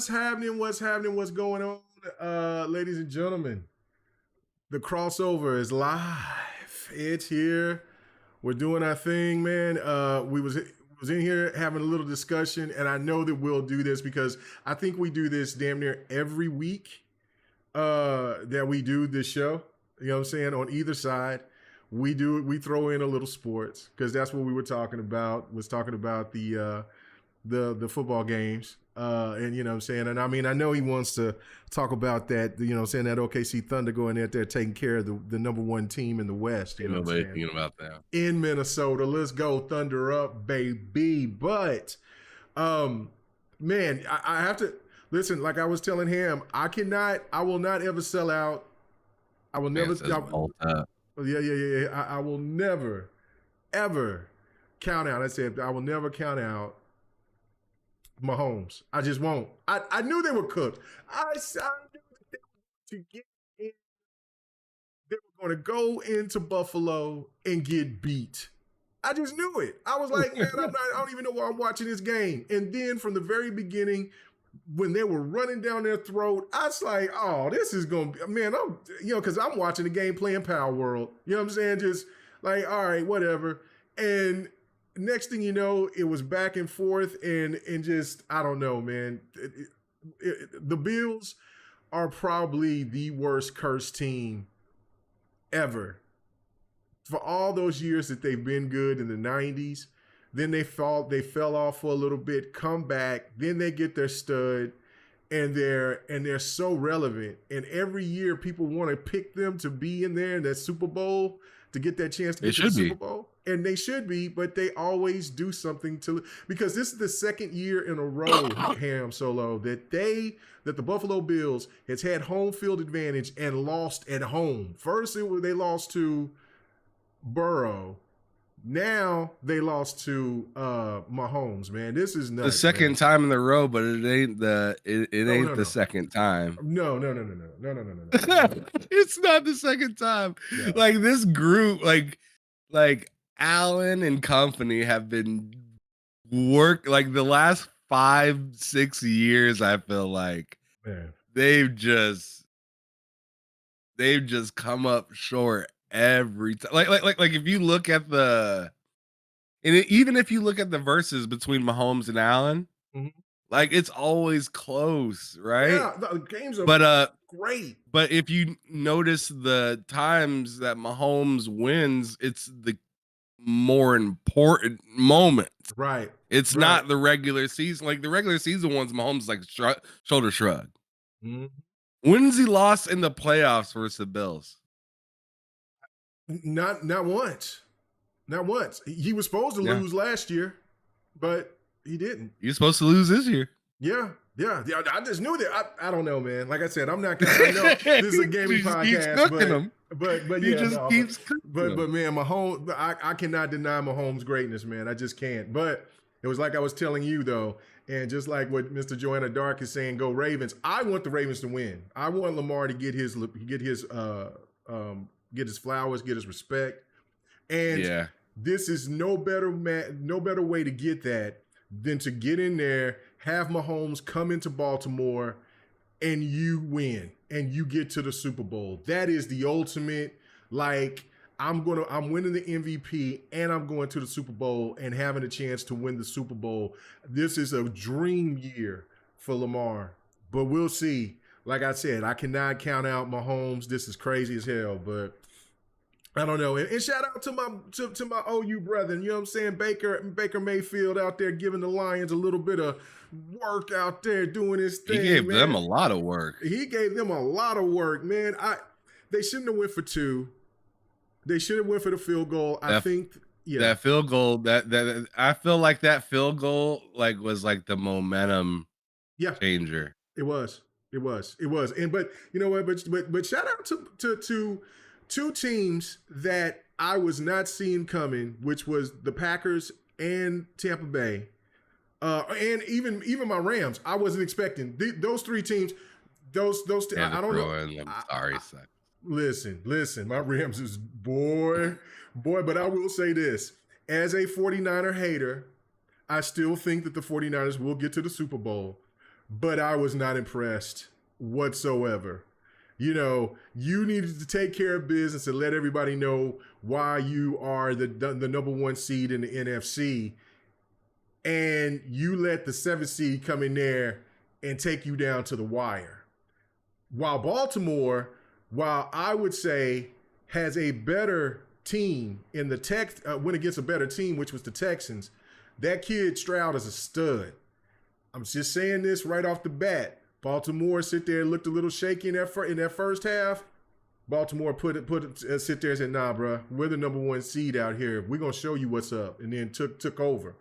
What's happening? What's happening? What's going on? Ladies and gentlemen, the crossover is live. It's here. We're doing our thing, man. We was in here having a little discussion, and I know that we'll do this because I think we do this damn near every week that we do this show. You know what I'm saying? On either side, we throw in a little sports because that's what we were talking about. Was talking about the football games. And you know what I'm saying? And I mean, I know he wants to talk about that, you know what I'm saying, that OKC Thunder going out there taking care of the number one team in the West. You know what I'm saying? Thinking about that. In Minnesota. Let's go Thunder up, baby. But man, I have to listen, like I was telling him, I will not ever sell out. I will never I will never, ever count out. I said I will never count out Mahomes. I just won't. I knew they were cooked. I knew that they were going to get in. They were going to go into Buffalo and get beat. I just knew it. I was like, man, I don't even know why I'm watching this game. And then from the very beginning, when they were running down their throat, I was like, oh, this is going to be, man, because I'm watching the game playing Palworld. You know what I'm saying? Just like, all right, whatever. And next thing you know, it was back and forth and just, I don't know, man. The Bills are probably the worst cursed team ever. For all those years that they've been good in the 90s, then they fell off for a little bit, come back, then they get their stud, and they're so relevant. And every year people want to pick them to be in there in that Super Bowl, to get that chance to get to the Super Bowl. And they should be, but they always do something because this is the second year in a row, Ham Solo, that the Buffalo Bills has had home field advantage and lost at home. First, they lost to Burrow. Now they lost to Mahomes, man. This is nuts. The second time in a row, but it ain't the second time. No. It's not the second time. No. Like this group, like Allen and company have been like the last 5-6 years. I feel like they've just come up short every time. Like if you look at even if you look at the verses between Mahomes and Allen, like it's always close, right? Yeah, the games are great. But if you notice the times that Mahomes wins, it's the more important moment, right? It's not the regular season. Like the regular season ones, Mahomes like shoulder shrug. When's he lost in the playoffs versus the Bills? Not once. Not once. He was supposed to lose last year, but he didn't. You're supposed to lose this year. Yeah. I just knew that. I don't know, man. Like I said, I'm not gonna. I know this is a gaming podcast, but he just keeps cooking. But man, Mahomes, I cannot deny Mahomes' greatness, man. I just can't. But it was like I was telling you though, and just like what Mr. Joanna Dark is saying, go Ravens. I want the Ravens to win. I want Lamar to get his flowers, get his respect, and this is no better way to get that than to get in there, have Mahomes come into Baltimore, and you win, and you get to the Super Bowl. That is the ultimate. Like I'm winning the MVP, and I'm going to the Super Bowl and having a chance to win the Super Bowl. This is a dream year for Lamar, but we'll see. Like I said, I cannot count out Mahomes. This is crazy as hell, but I don't know. And shout out to my OU brethren. You know what I'm saying? Baker Mayfield out there giving the Lions a little bit of work out there doing his thing. He gave them a lot of work. He gave them a lot of work, man. They shouldn't have went for 2. They should have went for the field goal. I think that field goal, that I feel like that field goal was like the momentum changer. It was. And but you know what? But shout out to 2 teams that I was not seeing coming, which was the Packers and Tampa Bay, and even my Rams. I wasn't expecting those 3 teams. Those I don't know. I'm sorry, Listen. My Rams is boy. But I will say this: as a 49er hater, I still think that the 49ers will get to the Super Bowl. but I was not impressed whatsoever. You know, you needed to take care of business and let everybody know why you are the number one seed in the NFC, and you let the 7th seed come in there and take you down to the wire. While Baltimore, while I would say has a better team in the went against a better team, which was the Texans, that kid Stroud is a stud. I'm just saying this right off the bat. Baltimore sit there and looked a little shaky in that first half. Baltimore sit there and said, "Nah, bro, we're the number one seed out here. We're gonna show you what's up," and then took over.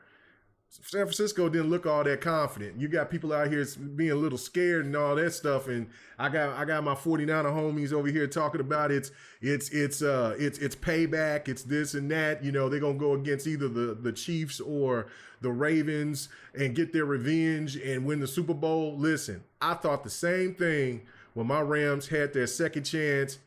San Francisco didn't look all that confident. You got people out here being a little scared and all that stuff, and I got my 49er homies over here talking about it's payback, it's this and that. You know, they're gonna go against either the Chiefs or the Ravens and get their revenge and win the Super Bowl. Listen, I thought the same thing when my Rams had their second chance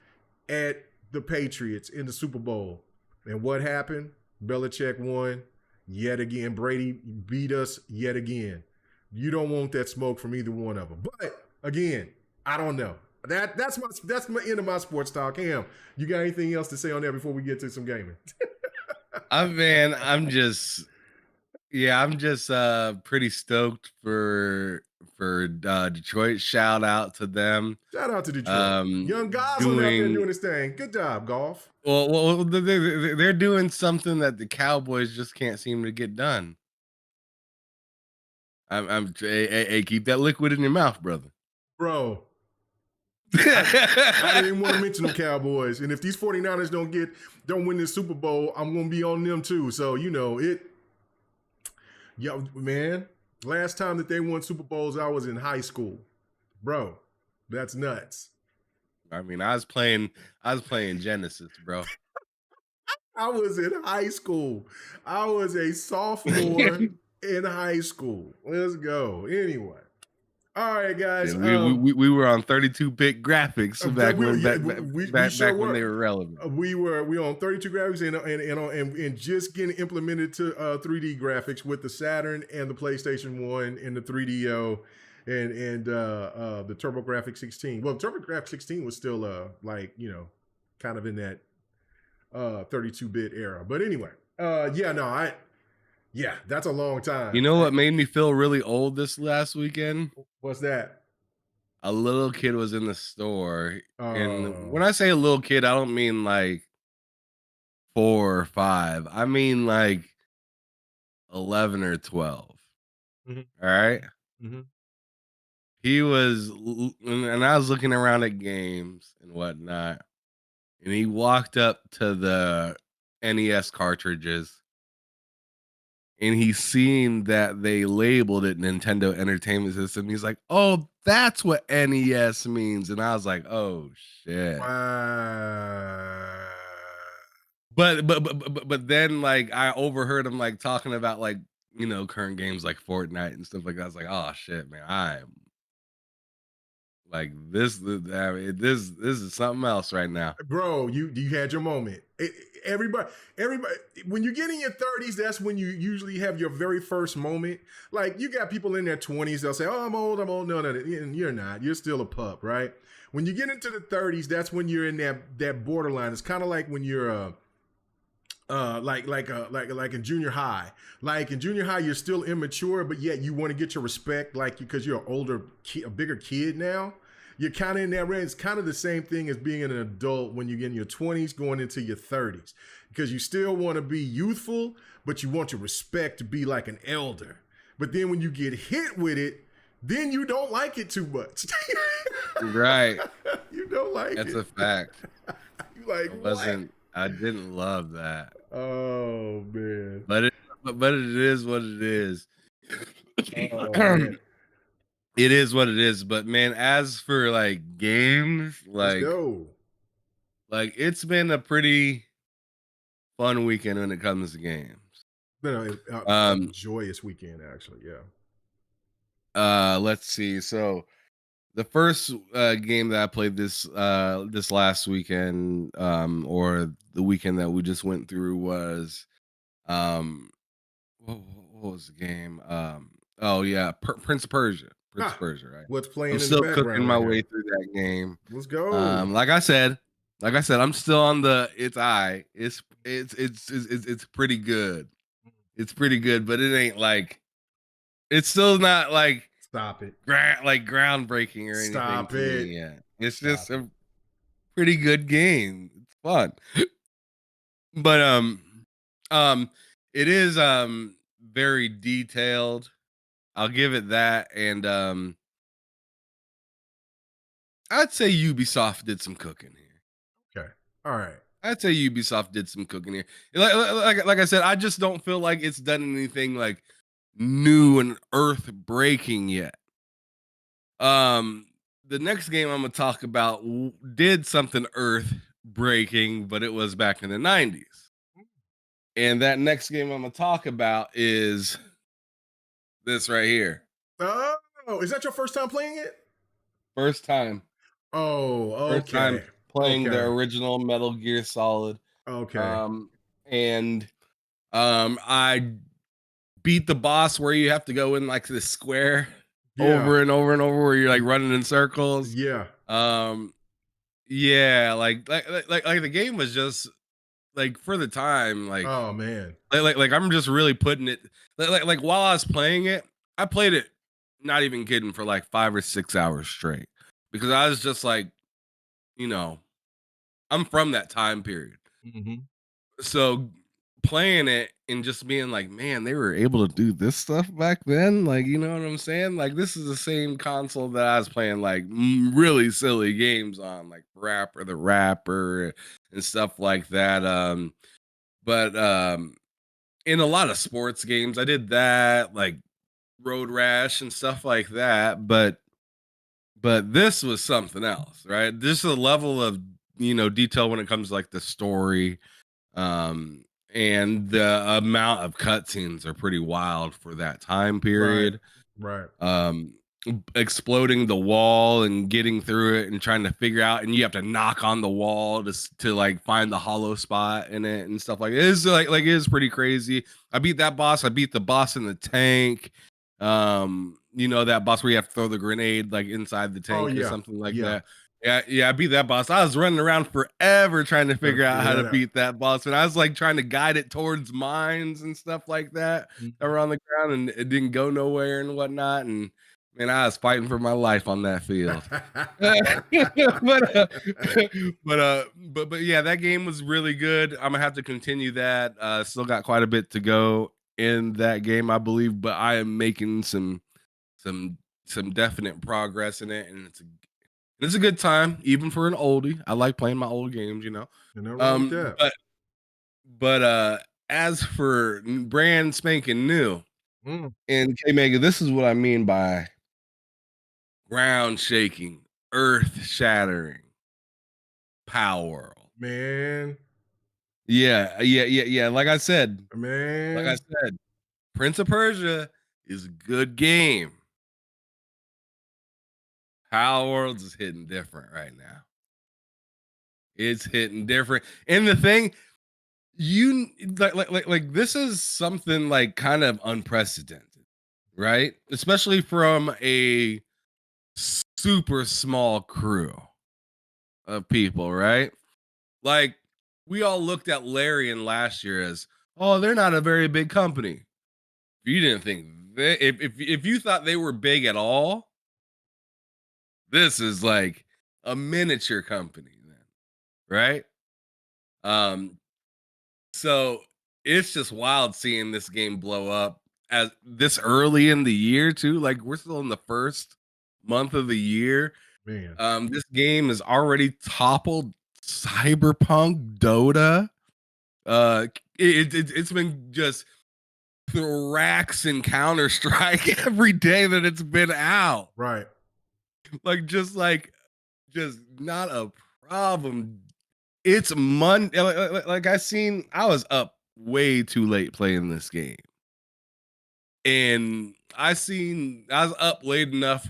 at the Patriots in the Super Bowl. And what happened? Belichick won. Yet again, Brady beat us yet again. You don't want that smoke from either one of them. But again, I don't know. That's my end of my sports talk. Cam, you got anything else to say on that before we get to some gaming? I'm just pretty stoked for Detroit. Shout out to them. Shout out to Detroit. Young guys out there doing this thing. Good job, golf. Well, they're doing something that the Cowboys just can't seem to get done. Hey, keep that liquid in your mouth, brother. Bro. I didn't even want to mention the Cowboys. And if these 49ers don't win this Super Bowl, I'm going to be on them too. So, you know, man, last time that they won Super Bowls, I was in high school. Bro, that's nuts. I mean, I was playing Genesis, bro. I was in high school. I was a sophomore in high school. Let's go. Anyway. All right, guys. Yeah, we were on 32-bit graphics back when they were relevant. We were on 32 graphics and just getting implemented to 3D graphics with the Saturn and the PlayStation 1 and the 3DO and the TurboGrafx 16. Well, TurboGrafx 16 was still kind of in that 32-bit era. But anyway, that's a long time. You know what made me feel really old this last weekend? What's that? A little kid was in the store. And when I say a little kid, I don't mean like 4 or 5. I mean like 11 or 12. Mm-hmm. All right? Mm-hmm. He was, and I was looking around at games and whatnot, and he walked up to the NES cartridges, and he's seen that they labeled it Nintendo Entertainment System. He's like, "Oh, that's what NES means," and I was like, "Oh shit!" Wow. But then like I overheard him like talking about like current games like Fortnite and stuff like that. I was like, "Oh shit, man! I'm like this is something else right now, bro." You had your moment. Everybody, when you get in your 30s, that's when you usually have your very first moment. Like you got people in their 20s, they'll say, "Oh, I'm old." No, you're not. You're still a pup, right? When you get into the 30s, that's when you're in that borderline. It's kind of like when you're like in junior high. Like in junior high, you're still immature, but yet you want to get your respect, like because you're a bigger kid now. You're kind of in that range. It's kind of the same thing as being an adult when you get in your 20s going into your 30s, because you still want to be youthful, but you want your respect to be like an elder. But then when you get hit with it, then you don't like it too much. Right? You don't like That's it. a fact. You like I didn't love that. Oh man! But it is what it is. Oh, man. It is what it is. But man, as for like games, Let's go. Like it's been a pretty fun weekend when it comes to games. Been a joyous weekend, actually. Yeah. Let's see. So the first game that I played this last weekend, or the weekend that we just went through, was what was the game? Prince of Persia. Prince of Persia, right? What's I'm playing in the still cooking background my right way here? through that game. Let's go. Like I said, I'm still on the it's pretty good. It's pretty good, but it ain't like it's still not like Stop it. groundbreaking or anything Stop to me it. yet. It's Stop just it. a pretty good game. It's fun. But um it is very detailed. I'll give it that. And I'd say Ubisoft did some cooking here. Okay. All right. I'd say Ubisoft did some cooking here. Like I said, I just don't feel like it's done anything like new and earth breaking yet. The next game I'm gonna talk about did something earth breaking, but it was back in the 90s. And that next game I'm gonna talk about is this right here. Oh, is that your first time playing it? First time. Oh, First time okay. playing the Okay. original Metal Gear Solid. Okay. And I beat the boss where you have to go in like this square Yeah. over and over and over where you're like running in circles. Yeah. Yeah, like the game was just like for the time, Oh man. like I'm just really putting it like while I was playing it, I played it not even kidding for like 5 or 6 hours straight because I was just like, you know, I'm from that time period. Hmm. So playing it and just being like, man, they were able to do this stuff back then. Like, you know what I'm saying? Like, this is the same console that I was playing like really silly games on, like Rapper the Rapper and stuff like that. But in a lot of sports games, I did that, like Road Rash and stuff like that. But this was something else, right? This is a level of detail when it comes to like the story, um, and the amount of cutscenes are pretty wild for that time Right. period. Right. um Exploding the wall and getting through it and trying to figure out, and you have to knock on the wall to like find the hollow spot in it and stuff like it is like it is pretty crazy. I beat that boss. I beat the boss in the tank. That boss where you have to throw the grenade like inside the Oh tank or yeah. something like Yeah. that. Yeah, I beat that boss. I was running around forever trying to Gotta figure out figure how to that out. beat that boss, and I was like trying to guide it towards mines and stuff like that that Mhm. were on the ground, and it didn't go nowhere and whatnot. And man, I was fighting for my life on that field. but, uh, but yeah, that game was really good. I'm gonna have to continue that. Still got quite a bit to go in that game, I believe, but I am making some some definite progress in it, and it's a good time, even for an oldie. I like playing my old games, you know. Ain't nothing wrong with Um, that. but but as for brand spanking new, Mm, and K Mega, this is what I mean by ground shaking, earth shattering, Palworld. man. Yeah. Like I Man. said, Prince of Persia is a good game. Palworld is hitting different right now. It's hitting different. And the thing, you like this is something like kind of unprecedented, right? Especially from a super small crew of people, right? Like we all looked at Larian last year as, oh, they're not a very big company. If you didn't think if you thought they were big at all, this is like a miniature company then, right? Um, so it's just wild seeing this game blow up as this early in the year too. Like we're still in the first month of the year. Man. This game has already toppled Cyberpunk, Dota. It's been just Thrax and Counter Strike every day that it's been out. Right. Just not a problem. It's Monday. Like I was up way too late playing this game, and I was up late enough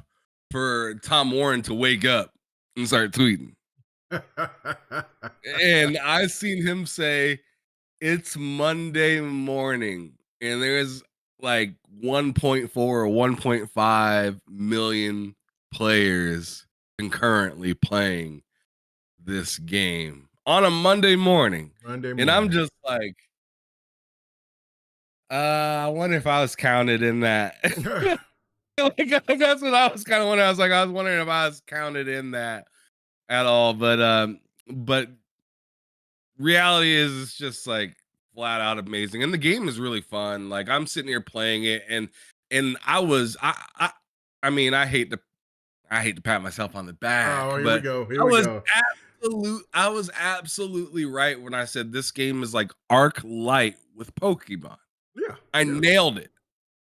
for Tom Warren to wake up and start tweeting, and I seen him say it's Monday morning, and there's like 1.4 or 1.5 million players concurrently playing this game on a Monday morning. Monday And I'm morning. just like, I wonder if I was counted in that. That's what I was kind of wondering. I was wondering if I was counted in that at all. But reality is it's just like flat out amazing. And the game is really fun. Like I'm sitting here playing it and I mean, I hate to pat myself on the back, Oh, here we but go. Here we go. I was absolutely right when I said this game is like Arc Light with Pokemon. Yeah. I nailed it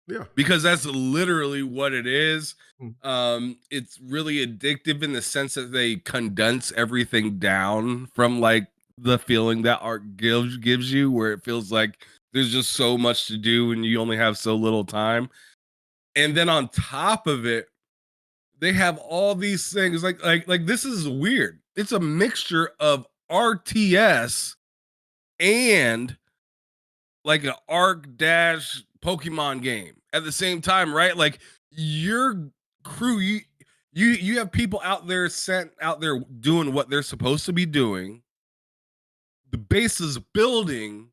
Yeah. because that's literally what it is. Mm. It's really addictive in the sense that they condense everything down from like the feeling that Arc gives you, where it feels like there's just so much to do and you only have so little time. And then on top of it, they have all these things like this is weird. It's a mixture of RTS and like an Arc Dash Pokemon game at the same time, right? Like your crew, you have people out there sent out there doing what they're supposed to be doing. The base is building,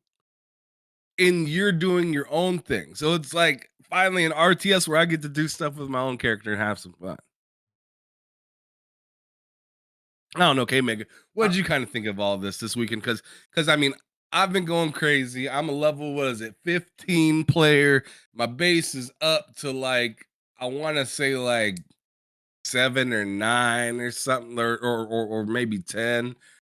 and you're doing your own thing. So it's like finally an RTS where I get to do stuff with my own character and have some fun. I don't know, okay, Mega. What did you kind of think of all this weekend? Because I mean, I've been going crazy. I'm a level, what is it, 15 player. My base is up to like, I want to say like 7 or 9 or something, or maybe 10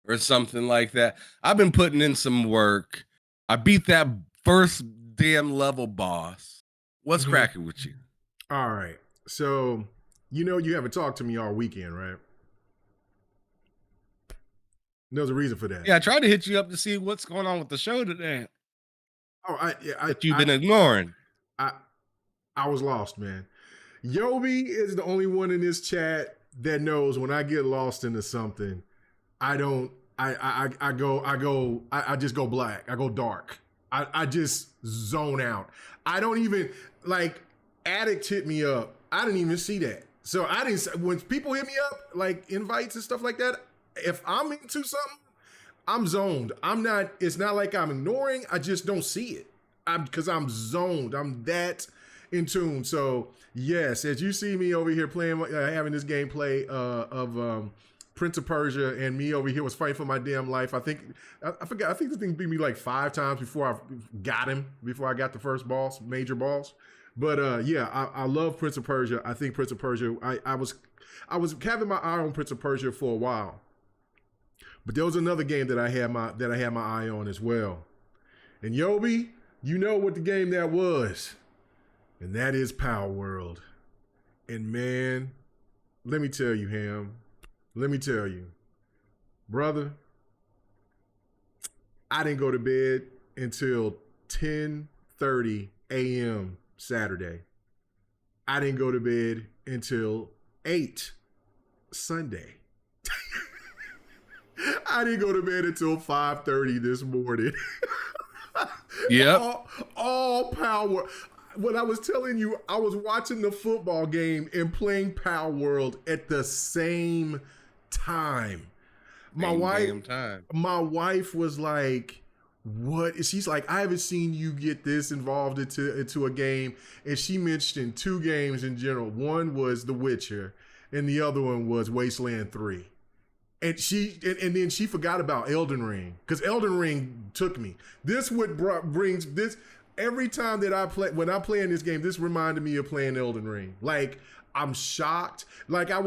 or something like that. I've been putting in some work. I beat that first damn level boss. What's cracking with you? All right. So, you haven't talked to me all weekend, right? There's a reason for that. Yeah, I tried to hit you up to see what's going on with the show today. Oh, that you've been ignoring. I was lost, man. Yobi is the only one in this chat that knows when I get lost into something, I just go black. I go dark. I just zone out. I don't even like Addict hit me up. I didn't even see that. So I didn't, when people hit me up, like invites and stuff like that, if I'm into something, I'm zoned. It's not like I'm ignoring, I just don't see it. Because I'm zoned. I'm that in tune. So yes, as you see me over here playing, having this gameplay of Prince of Persia, and me over here was fighting for my damn life. I forgot. I think the thing beat me like 5 times before I got him. Before I got the first boss, major boss. But yeah, I love Prince of Persia. I think Prince of Persia. I was having my eye on Prince of Persia for a while, but there was another game that I had my eye on as well. And Yobi, you know what the game that was, and that is Palworld. And man, let me tell you, Ham. Let me tell you, brother, I didn't go to bed until 10:30 a.m. Saturday. I didn't go to bed until 8 Sunday. I didn't go to bed until 5:30 this morning. Yep. all power. When I was telling you, I was watching the football game and playing Palworld at the same time. My wife was like, what? She's like, I haven't seen you get this involved into a game. And she mentioned 2 games in general. One was The Witcher, and the other one was Wasteland 3. And then she forgot about Elden Ring, because Elden Ring took me. This brings this every time that when I play in this game. This reminded me of playing Elden Ring. Like, I'm shocked. Like I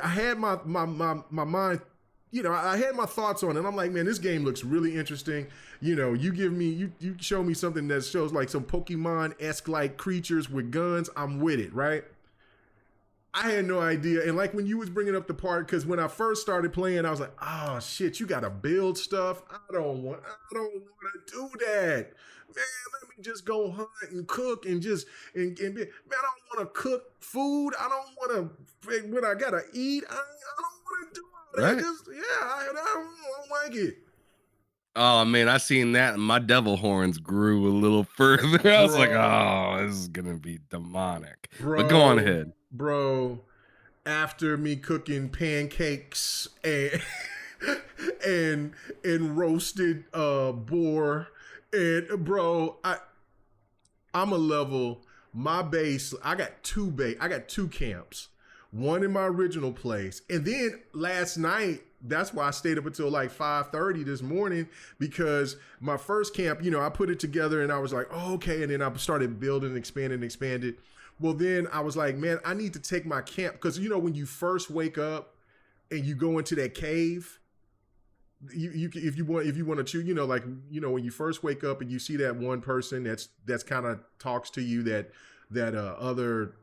had my mind. I had my thoughts on it. I'm like, man, this game looks really interesting. You show me something that shows like some Pokemon-esque like creatures with guns. I'm with it, right? I had no idea. And like when you was bringing up the part, because when I first started playing, I was like, oh shit, you got to build stuff. I don't want to do that. Man, let me just go hunt and cook and just, and be, man, I don't want to cook food. I don't want to, when I got to eat, I don't want to do all that. Right. I don't like it. Oh man, I seen that and my devil horns grew a little further. I was like, Bro, oh, this is gonna be demonic. But go on bro, ahead. bro. After me cooking pancakes and and roasted boar, and bro, I'm a level. My base, I got two camps. One in my original place. And then last night, that's why I stayed up until like 5:30 this morning, because my first camp, I put it together and I was like, oh, okay. And then I started building, expanded. Well, then I was like, man, I need to take my camp, because when you first wake up and you go into that cave, if you want to choose, when you first wake up and you see that one person that's kind of talks to you, that other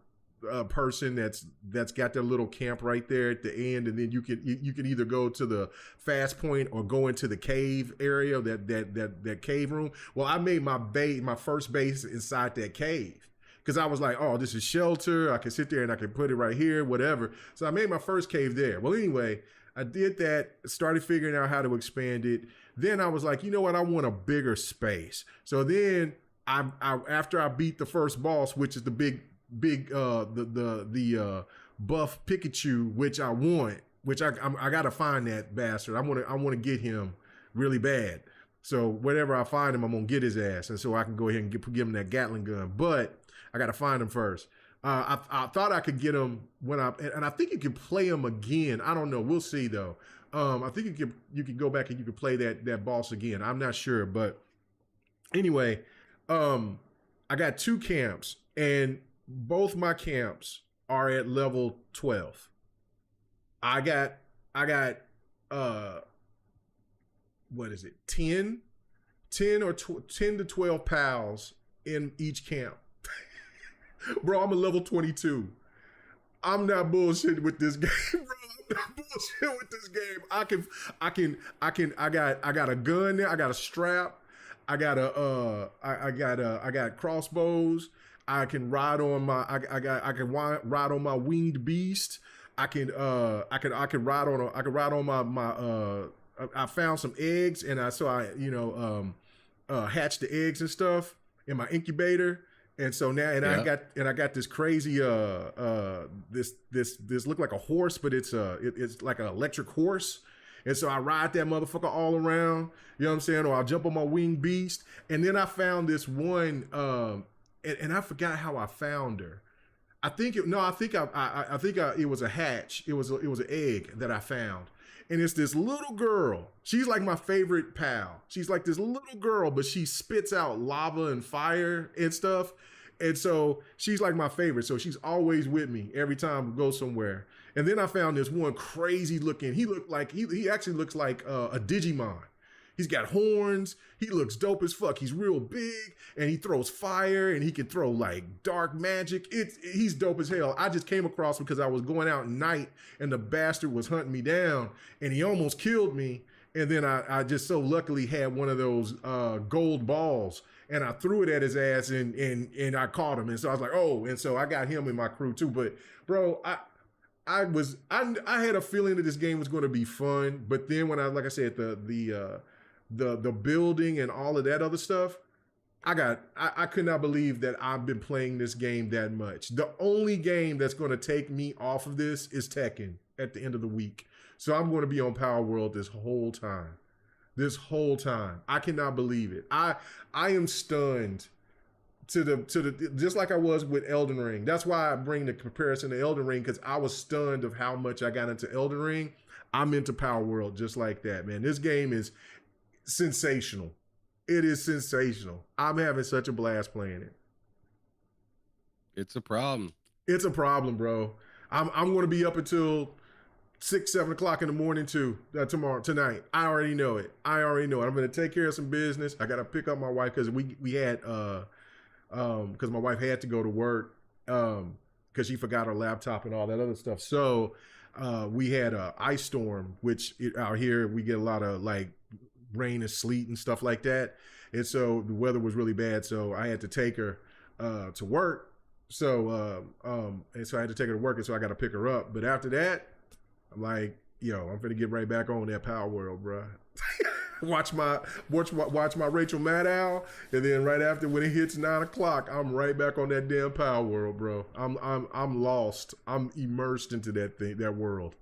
person that's got their little camp right there at the end, and then you can either go to the fast point or go into the cave area, that cave room. Well, I made my first base inside that cave, because I was like, oh, this is shelter. I can sit there and I can put it right here, whatever. So I made my first cave there. Well, anyway, I did that, started figuring out how to expand it. Then I was like, you know what? I want a bigger space. So then I after I beat the first boss, which is the big the buff Pikachu, which I want, which I gotta find that bastard. I want to get him really bad. So whenever I find him, I'm gonna get his ass, and so I can go ahead and give him that Gatling gun. But I gotta find him first. I thought I could get him and I think you can play him again. I don't know. We'll see though. I think you can go back and you can play that boss again. I'm not sure, but anyway, I got two camps, and both my camps are at level 12. I got what is it? 10 to 12 pals in each camp. Bro, I'm a level 22. I'm not bullshitting with this game, bro. I'm not bullshitting with this game. I got a gun there. I got a strap. I got crossbows. I can ride on my I can ride on my winged beast. I can ride on my I found some eggs, and I hatched the eggs and stuff in my incubator. And so now, I got this crazy this look like a horse, but it's like an electric horse. And so I ride that motherfucker all around, you know what I'm saying? Or I'll jump on my winged beast. And then I found this one, and I forgot how I found her. It was a hatch. It was an egg that I found. And it's this little girl. She's like my favorite pal. She's like this little girl, but she spits out lava and fire and stuff. And so she's like my favorite. So she's always with me every time we go somewhere. And then I found this one crazy looking. He actually looks like a Digimon. He's got horns. He looks dope as fuck. He's real big, and he throws fire, and he can throw like dark magic. He's dope as hell. I just came across him because I was going out at night, and the bastard was hunting me down, and he almost killed me. And then I just so luckily had one of those gold balls, and I threw it at his ass, and I caught him. And so I was like, oh, and so I got him in my crew too. But bro, I had a feeling that this game was going to be fun, but then when like I said, the building and all of that other stuff, I could not believe that I've been playing this game that much. The only game that's going to take me off of this is Tekken at the end of the week. So I'm going to be on Palworld this whole time. I cannot believe it. I am stunned to the just like I was with Elden Ring. That's why I bring the comparison to Elden Ring, because I was stunned of how much I got into Elden Ring. I'm into Palworld just like that, man. This game is sensational. It is sensational. I'm having such a blast playing it. It's a problem. It's a problem, bro. I'm going to be up until 6-7 o'clock in the morning tonight. I already know it. I'm going to take care of some business. I got to pick up my wife, because we had because my wife had to go to work because she forgot her laptop and all that other stuff. So we had a ice storm, which out here we get a lot of like rain and sleet and stuff like that. And so the weather was really bad. So I had to take her to work. So and so I had to take her to work, and so I got to pick her up. But after that, I'm like, yo, I'm gonna get right back on that Palworld, bro. watch my Rachel Maddow, and then right after when it hits 9 o'clock, I'm right back on that damn Palworld, bro. I'm lost. I'm immersed into that world.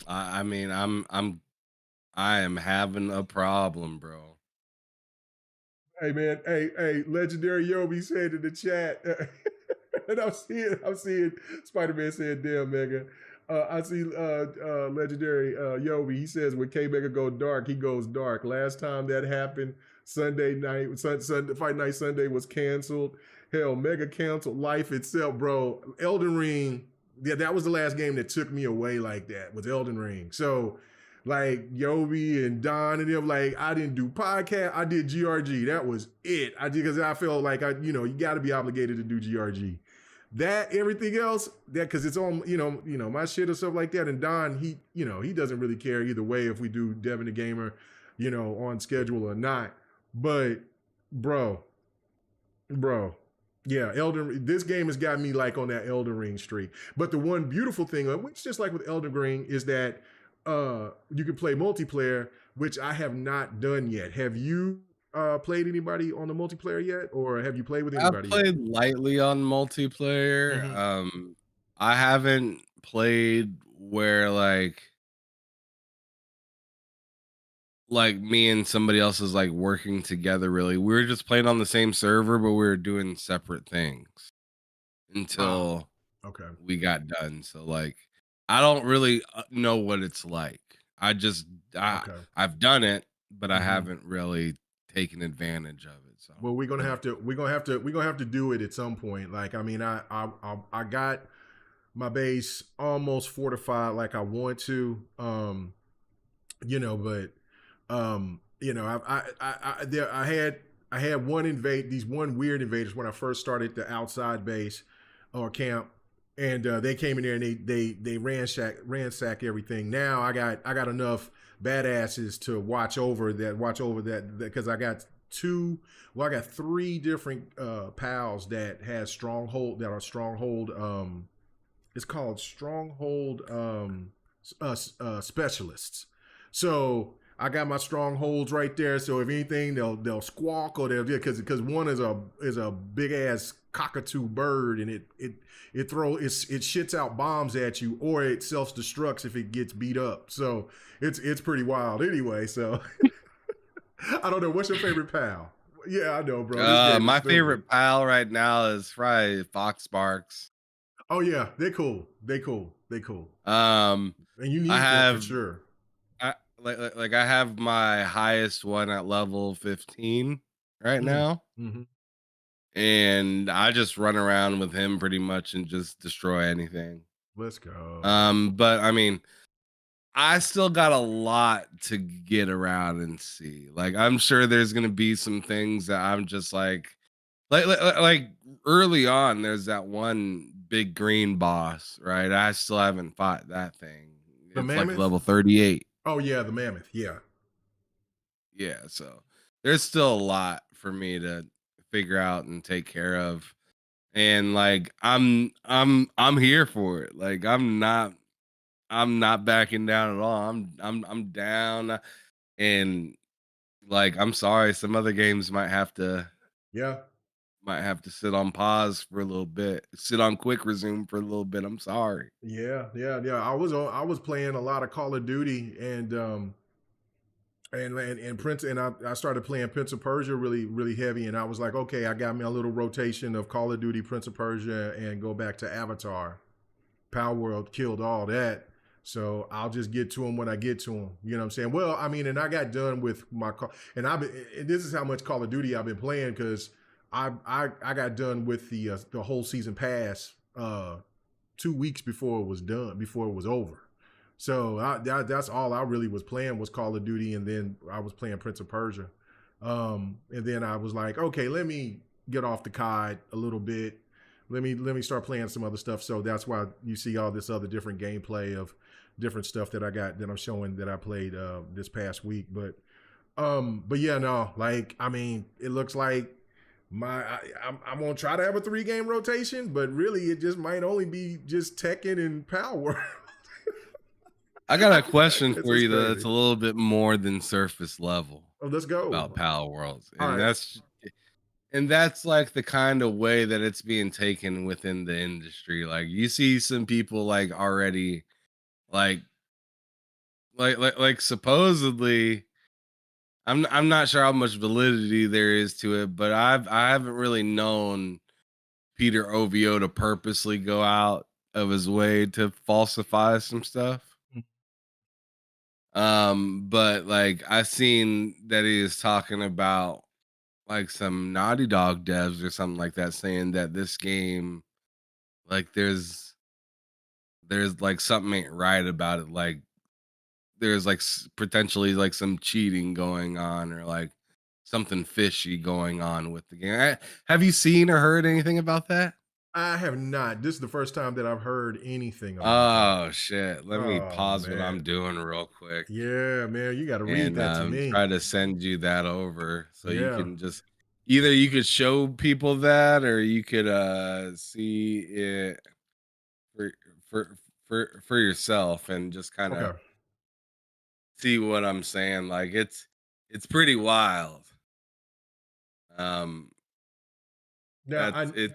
I mean, I am having a problem, bro. Hey man, hey, legendary Yobi said in the chat, and I'm seeing Spider-Man saying, "Damn, Mega." I see legendary Yobi. He says when K Mega go dark, he goes dark. Last time that happened, Sunday night, Sunday Fight Night Sunday was canceled. Hell, Mega canceled life itself, bro. Elden Ring. Yeah, that was the last game that took me away like that. Was Elden Ring. So like Yobi and Don and them, like I didn't do podcast. I did GRG. That was it. I did because I felt like you got to be obligated to do GRG. That everything else, that because it's on, my shit or stuff like that. And Don, he doesn't really care either way if we do Devin the Gamer, on schedule or not. But bro, yeah, this game has got me like on that Elden Ring streak. But the one beautiful thing, which just like with Elden Ring, is that you can play multiplayer, which I have not done yet. Have you played anybody on the multiplayer yet, or have you played with anybody I've played yet? lightly on multiplayer. I haven't played where like me and somebody else is like working together. Really, we were just playing on the same server, but we were doing separate things until Okay. we got done. So like, I don't really know what it's like. Okay. I've done it, but I Mhm. haven't really taken advantage of it. So Well, we're gonna have to do it at some point. Like, I mean, I got my base almost fortified like I want to. But I had these one weird invaders when I first started the outside base or camp, and they came in there and they ransack everything. Now I got enough badasses to watch over that because I got I got three different pals that are stronghold. It's called stronghold specialists. So I got my strongholds right there. So if anything, they'll squawk or they'll because one is a big ass cockatoo bird and it shits out bombs at you or it self destructs if it gets beat up. So it's pretty wild anyway. So I don't know. What's your favorite pal? Yeah, I know, bro. This game is my stupid. favorite pal right now is probably Fox Sparks. Oh yeah, they cool. Um, And you I need them for have sure. I have my highest one at level 15 right now, Mm-hmm. and I just run around with him pretty much and just destroy anything. Let's go. But I mean, I still got a lot to get around and see. Like, I'm sure there's gonna be some things that I'm just like early on. There's that one big green boss, right? I still haven't fought that thing. The It's like mammoth? level 38. Oh yeah, the mammoth. Yeah. Yeah, so there's still a lot for me to figure out and take care of. And like I'm here for it. Like I'm not backing down at all. I'm down and like I'm sorry some other games Yeah. might have to sit on pause for a little bit. Sit on quick resume for a little bit. I'm sorry. Yeah. I was playing a lot of Call of Duty and Prince and I started playing Prince of Persia really, really heavy. And I was like, okay, I got me a little rotation of Call of Duty, Prince of Persia, and go back to Avatar. Palworld killed all that. So I'll just get to them when I get to them. You know what I'm saying? Well, I mean, and I got done with my call, and and this is how much Call of Duty I've been playing because I got done with the whole season pass 2 weeks before it was done, before it was over. So that's all I really was playing was Call of Duty, and then I was playing Prince of Persia. And then I was like, okay, let me get off the COD a little bit. Let me start playing some other stuff. So that's why you see all this other different gameplay of different stuff that I got that I'm showing that I played this past week. But yeah, no, like I mean, it looks like I'm gonna try to have a 3-game rotation, but really it just might only be just Tekken and Power. I got a question It's for just you though that's crazy. a little bit more than surface level Oh, let's about go. Palworlds, All right. and that's like the kind of way that it's being taken within the industry. Like you see some people like already like like supposedly I'm not sure how much validity there is to it, but I haven't really known Peter OVO to purposely go out of his way to falsify some stuff. But like I seen that he is talking about like some Naughty Dog devs or something like that, saying that this game, like there's like something ain't right about it. Like there's like potentially like some cheating going on or like something fishy going on with the game. Have you seen or heard anything about that? I have not. This is the first time that I've heard anything about that. Oh shit. Let me Oh pause what man. I'm doing real quick Yeah, man, you got to read and that to me. try to send you that over so you Yeah. can just either you could show people that or you could see it for for for yourself and just kind of Okay. see what I'm saying. Like it's pretty wild. Um Now, that's it.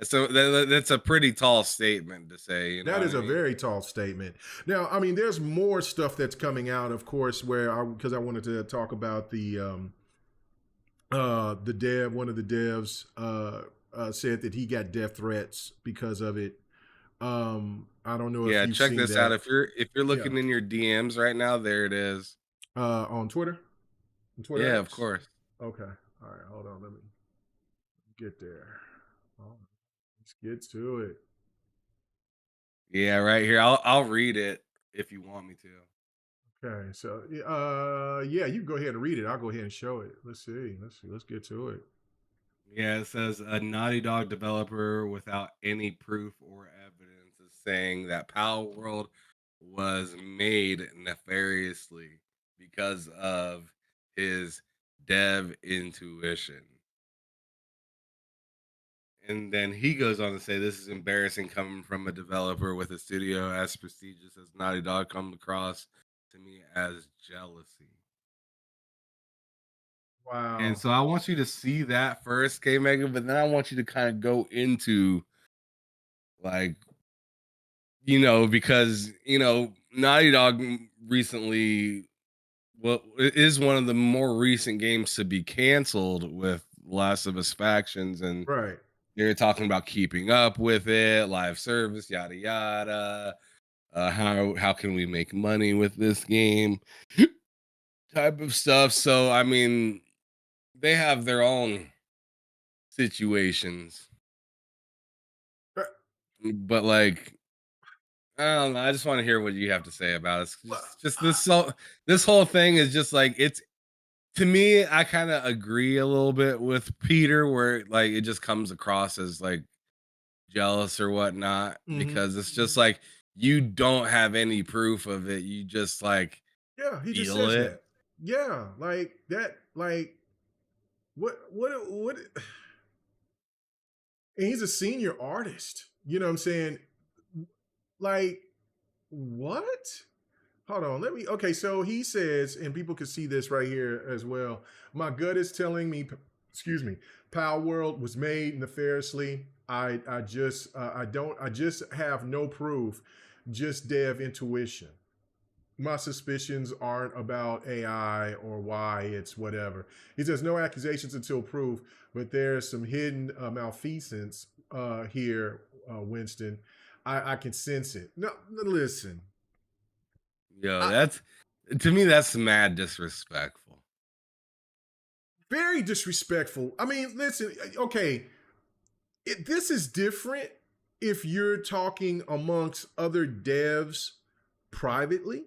So that's a pretty tall statement to say, you know that what is I a mean? very tall statement. Now, I mean, there's more stuff that's coming out, of course, where because I wanted to talk about the dev, one of the devs said that he got death threats because of it. I don't know if Yeah, you've check seen this out. that. If you're Yeah. looking in your DMs right now, there it is. On Twitter, on Twitter Yeah, of X. course. Okay. All right. Hold on. Let me get there. Oh, let's get to it. Yeah, right here. I'll read it if you want me to. Okay. So, yeah, you can go ahead and read it. I'll go ahead and show it. Let's see. Let's see. Let's get to it. Yeah, it says a Naughty Dog developer without any proof or evidence is saying that Palworld was made nefariously because of his dev intuition. And then he goes on to say, "This is embarrassing coming from a developer with a studio as prestigious as Naughty Dog. Come across to me as jealousy." And Wow. so I want you to see that first, K Mega, but then I want you to kind of go into like, because Naughty Dog recently, well, it is one of the more recent games to be canceled with Last of Us factions, and Right. they're talking about keeping up with it, live service, yada yada. How can we make money with this game? Type of stuff. So I mean, they have their own situations, Uh, but like I don't know. I just want to hear what you have to say about it. It's well, just this whole thing is just like it's to me. I kind of agree a little bit with Peter, where like it just comes across as like jealous or whatnot mhm. because it's just like you don't have any proof of it. You just like Yeah, he just feel says it. that. Yeah, like that. Like what? And he's a senior artist. You know what I'm saying? Like what? Hold on, let me. Okay, so he says, and people can see this right here as well. My gut is telling me, excuse me, Power World was made nefariously. I just have no proof, just dev intuition. My suspicions aren't about AI or why it's whatever. He says no accusations until proof, but there's some hidden malfeasance here, Winston. I can sense it. No, listen. Yo, I, that's to me that's mad disrespectful. Very disrespectful. I mean, listen, okay, this is different if you're talking amongst other devs privately,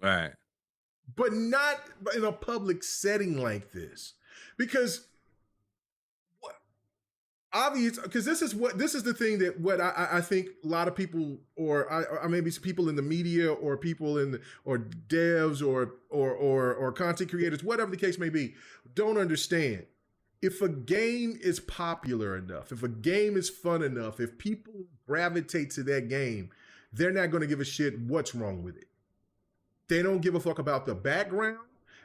Right. but not in a public setting like this. Because what obvious, because this is the thing that what I think a lot of people or maybe people in the media or people in or devs or content creators, whatever the case may be, don't understand. If a game is popular enough, if a game is fun enough, if people gravitate to that game, they're not going to give a shit what's wrong with it. They don't give a fuck about the background.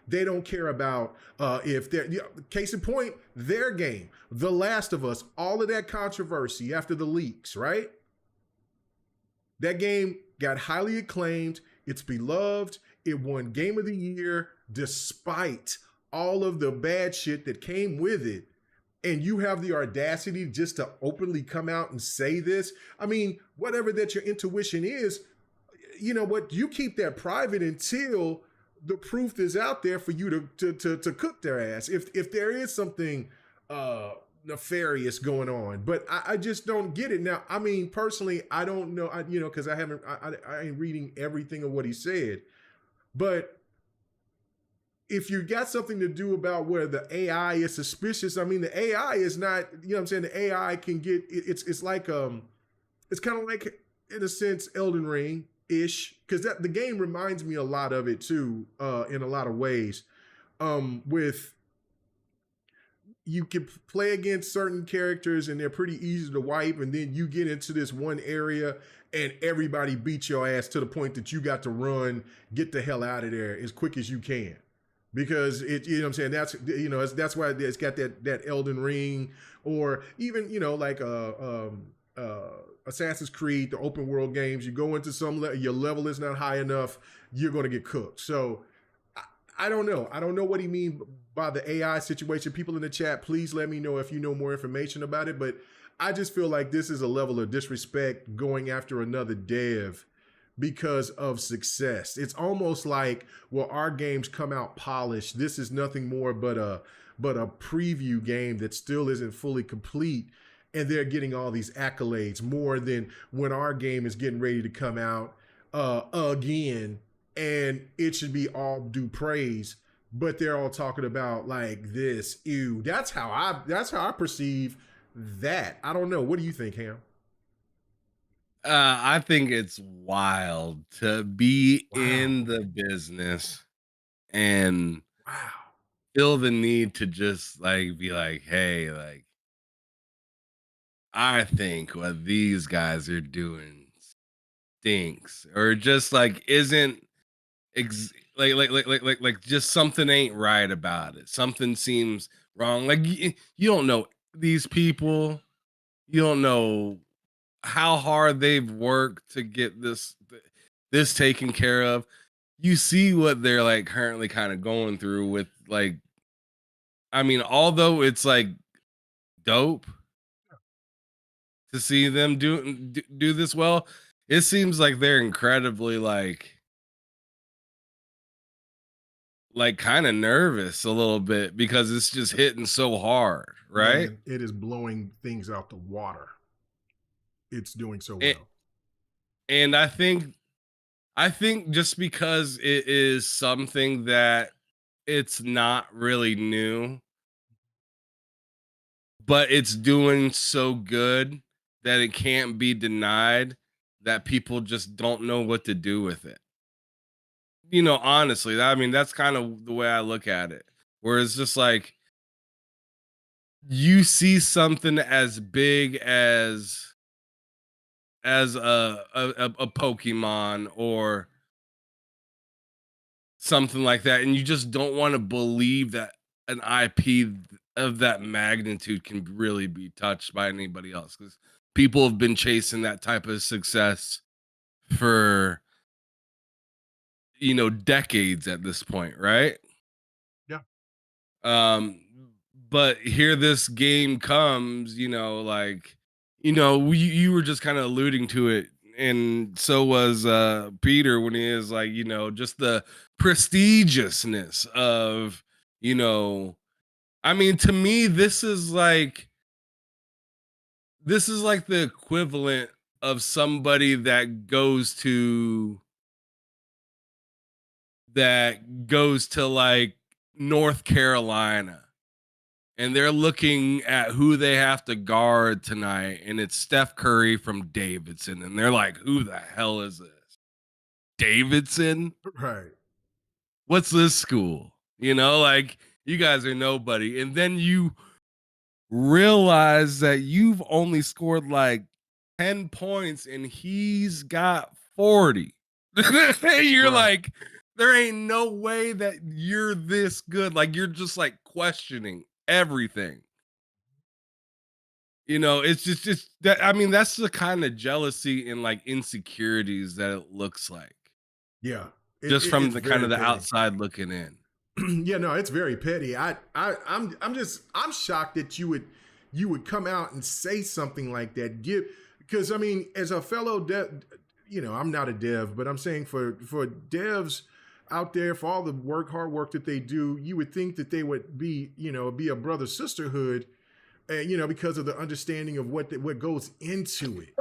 They don't care about if they're, case in point, their game, The Last of Us, all of that controversy after the leaks, right? That game got highly acclaimed. It's beloved. It won Game of the Year despite all of the bad shit that came with it. And you have the audacity just to openly come out and say this. I mean, whatever that your intuition is, you know what? You keep that private until the proof is out there for you to cook their ass. If there is something nefarious going on, but I just don't get it. Now, I mean, personally, I don't know, because I ain't reading everything of what he said, but if you got something to do about where the AI is suspicious, I mean, the AI is not, what I'm saying? The AI can get, it's like, it's kind of like, in a sense, Elden Ring ish, because the game reminds me a lot of it too, in a lot of ways. With you can play against certain characters and they're pretty easy to wipe, and then you get into this one area and everybody beats your ass to the point that you got to run, get the hell out of there as quick as you can. Because it, you know what I'm saying? That's why it's got that Elden Ring, or even, like Assassin's Creed, the open world games. You go into your level is not high enough, you're going to get cooked. So I don't know. I don't know what he means by the AI situation. People in the chat, please let me know if you know more information about it. But I just feel like this is a level of disrespect going after another dev because of success. It's almost like, well, our games come out polished. This is nothing more but a preview game that still isn't fully complete, and they're getting all these accolades more than when our game is getting ready to come out again, and it should be all due praise. But they're all talking about like this. Ew. That's how I perceive that. I don't know. What do you think, Ham? I think it's wild to be in the business and feel the need to just like be like, hey, like, I think what these guys are doing stinks, or just like isn't like just something ain't right about it. Something seems wrong. Like you don't know these people. You don't know how hard they've worked to get this taken care of. You see what they're like currently kind of going through with, like, I mean, although it's like dope to see them do this well, it seems like they're incredibly like kind of nervous a little bit because it's just hitting so hard, right? Man, it is blowing things out the water. It's doing so well. And I think just because it is something that it's not really new, but it's doing so good that it can't be denied, that people just don't know what to do with it. Honestly, I mean, that's kind of the way I look at it, where it's just like you see something as big as a Pokemon or something like that, and you just don't want to believe that an IP of that magnitude can really be touched by anybody else, because people have been chasing that type of success for decades at this point, right? Yeah. But here this game comes, you were just kind of alluding to it, and so was Peter, when he is like, just the prestigiousness of, I mean, to me, this is like the equivalent of somebody that goes to like North Carolina, and they're looking at who they have to guard tonight, and it's Steph Curry from Davidson, and they're like, who the hell is this? Davidson? Right. What's this school? Like, you guys are nobody. And then you realize that you've only scored like 10 points and he's got 40. You're like, There ain't no way that you're this good. Like, you're just like questioning everything. You know, it's just that, I mean, that's the kind of jealousy and like insecurities that it looks like. Yeah, Just from it's the kind very of the petty. outside looking in. Yeah, no, it's very petty. I'm shocked that you would come out and say something like that. Because I mean, as a fellow dev, I'm not a dev, but I'm saying for devs out there, for all the hard work that they do, you would think that they would be, be a brother sisterhood, because of the understanding of what goes into it.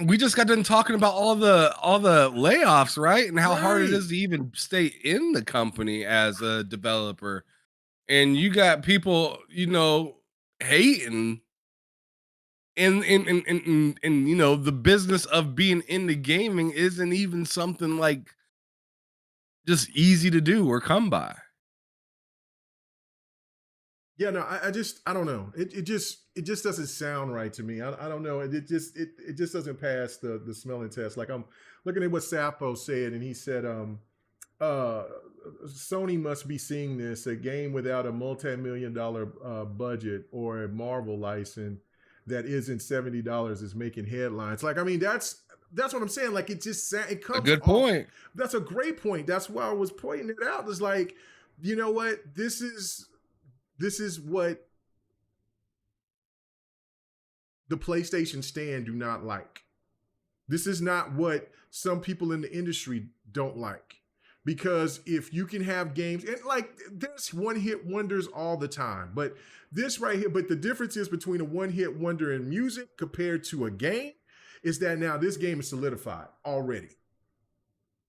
We just got done talking about all the layoffs, right? And how hard it Right. is to even stay in the company as a developer. And you got people, hating and the business of being into gaming isn't even something like just easy to do or come by. Yeah, no, I don't know. It just doesn't sound right to me. I don't know. It just doesn't pass the smelling test. Like, I'm looking at what Sapo said, and he said, uh, Sony must be seeing this, a game without a multi-million-dollar budget or a Marvel license that isn't $70 is making headlines. Like, I mean, that's what I'm saying. Like, it A comes good off. point. That's a great point. That's why I was pointing it out. It's like, you know what? This is what the PlayStation stand do not like. This is not what some people in the industry don't like. Because if you can have games, and like, there's one hit wonders all the time, but this right here, but the difference is between a one hit wonder in music compared to a game is that now this game is solidified already.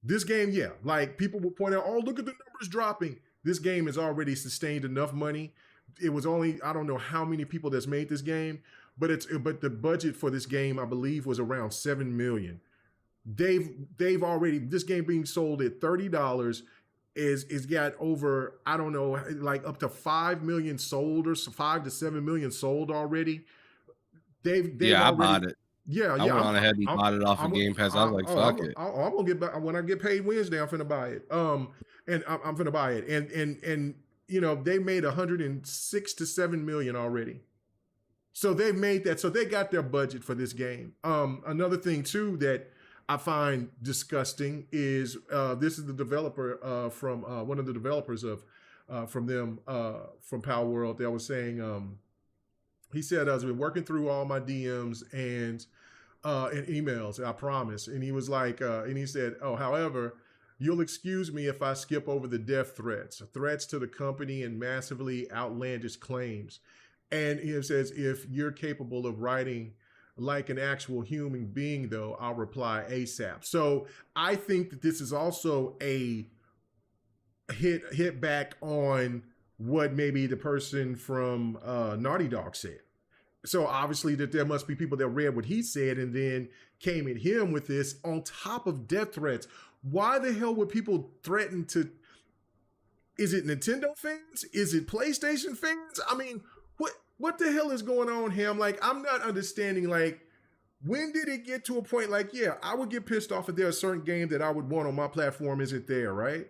This game, yeah, like people will point out, oh, look at the numbers dropping. This game has already sustained enough money. It was only, I don't know how many people that's made this game, but the budget for this game, I believe, was around 7 million. They've already, this game being sold at $30 is got over, I don't know, like up to 5 million sold, or 5 to 7 million sold already. They've Yeah, I already, bought it. yeah, I yeah. went on ahead and I'm bought it off of I'm Game Pass. I was like, fuck it. I'm gonna get back when I get paid Wednesday. I'm finna buy it. And I'm finna buy it. And they made 106 to 7 million already. So they've made that. So they got their budget for this game. Another thing too that I find disgusting is this is the developer from one of the developers of from them from Palworld that was saying he said, I've been working through all my DMs and emails, I promise. And he was like, and he said, oh, however, you'll excuse me if I skip over the death threats to the company and massively outlandish claims. And he says, if you're capable of writing like an actual human being, though, I'll reply ASAP. So I think that this is also a hit back on what maybe the person from Naughty Dog said. So obviously that there must be people that read what he said and then came at him with this on top of death threats. Why the hell would people threaten to? Is it Nintendo fans? Is it PlayStation fans? I mean, what the hell is going on here? I'm like, I'm not understanding. Like, when did it get to a point like, yeah, I would get pissed off if there a certain game that I would want on my platform isn't there, right?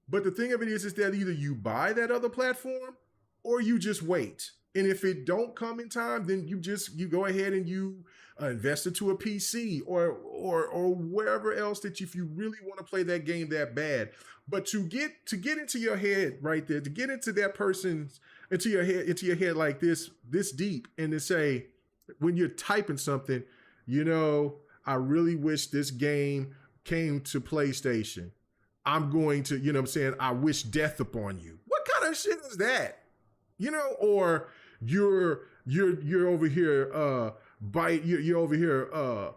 But the thing of it is that either you buy that other platform or you just wait. And if it don't come in time, then you go ahead and you invest into a PC or wherever else that if you really want to play that game that bad. But to get into your head right there, to get into that person's into your head like this deep, and to say when you're typing something, I really wish this game came to PlayStation. I'm going to, you know what I'm saying, I wish death upon you. What kind of shit is that? Or you're over here you're over here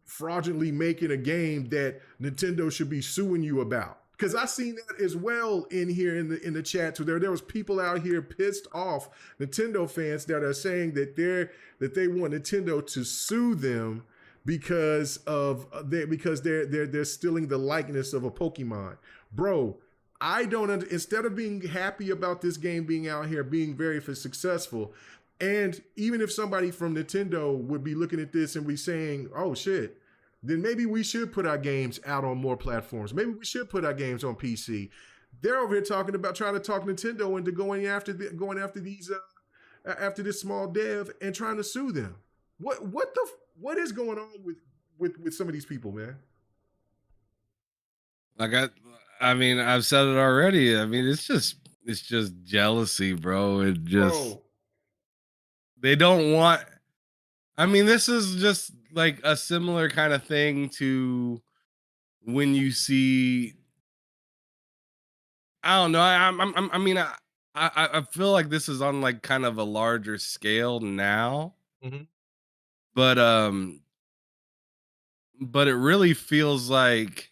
fraudulently making a game that Nintendo should be suing you about. Because I seen that as well in here in the chat too. There was people out here pissed off Nintendo fans that are saying that they want Nintendo to sue them because they're stealing the likeness of a Pokemon. Bro, I don't instead of being happy about this game being out here being very successful, and even if somebody from Nintendo would be looking at this and be saying, oh shit, then maybe we should put our games out on more platforms. Maybe we should put our games on PC. They're over here trying to talk Nintendo into going after these after this small dev and trying to sue them. What is going on with some of these people, man? Like I mean, I've said it already. I mean, it's just jealousy, bro. It just Bro, they don't want. I mean, this is just like a similar kind of thing to when you see. I don't know. I mean, I feel like this is on like kind of a larger scale now, mm-hmm. but but it really feels like,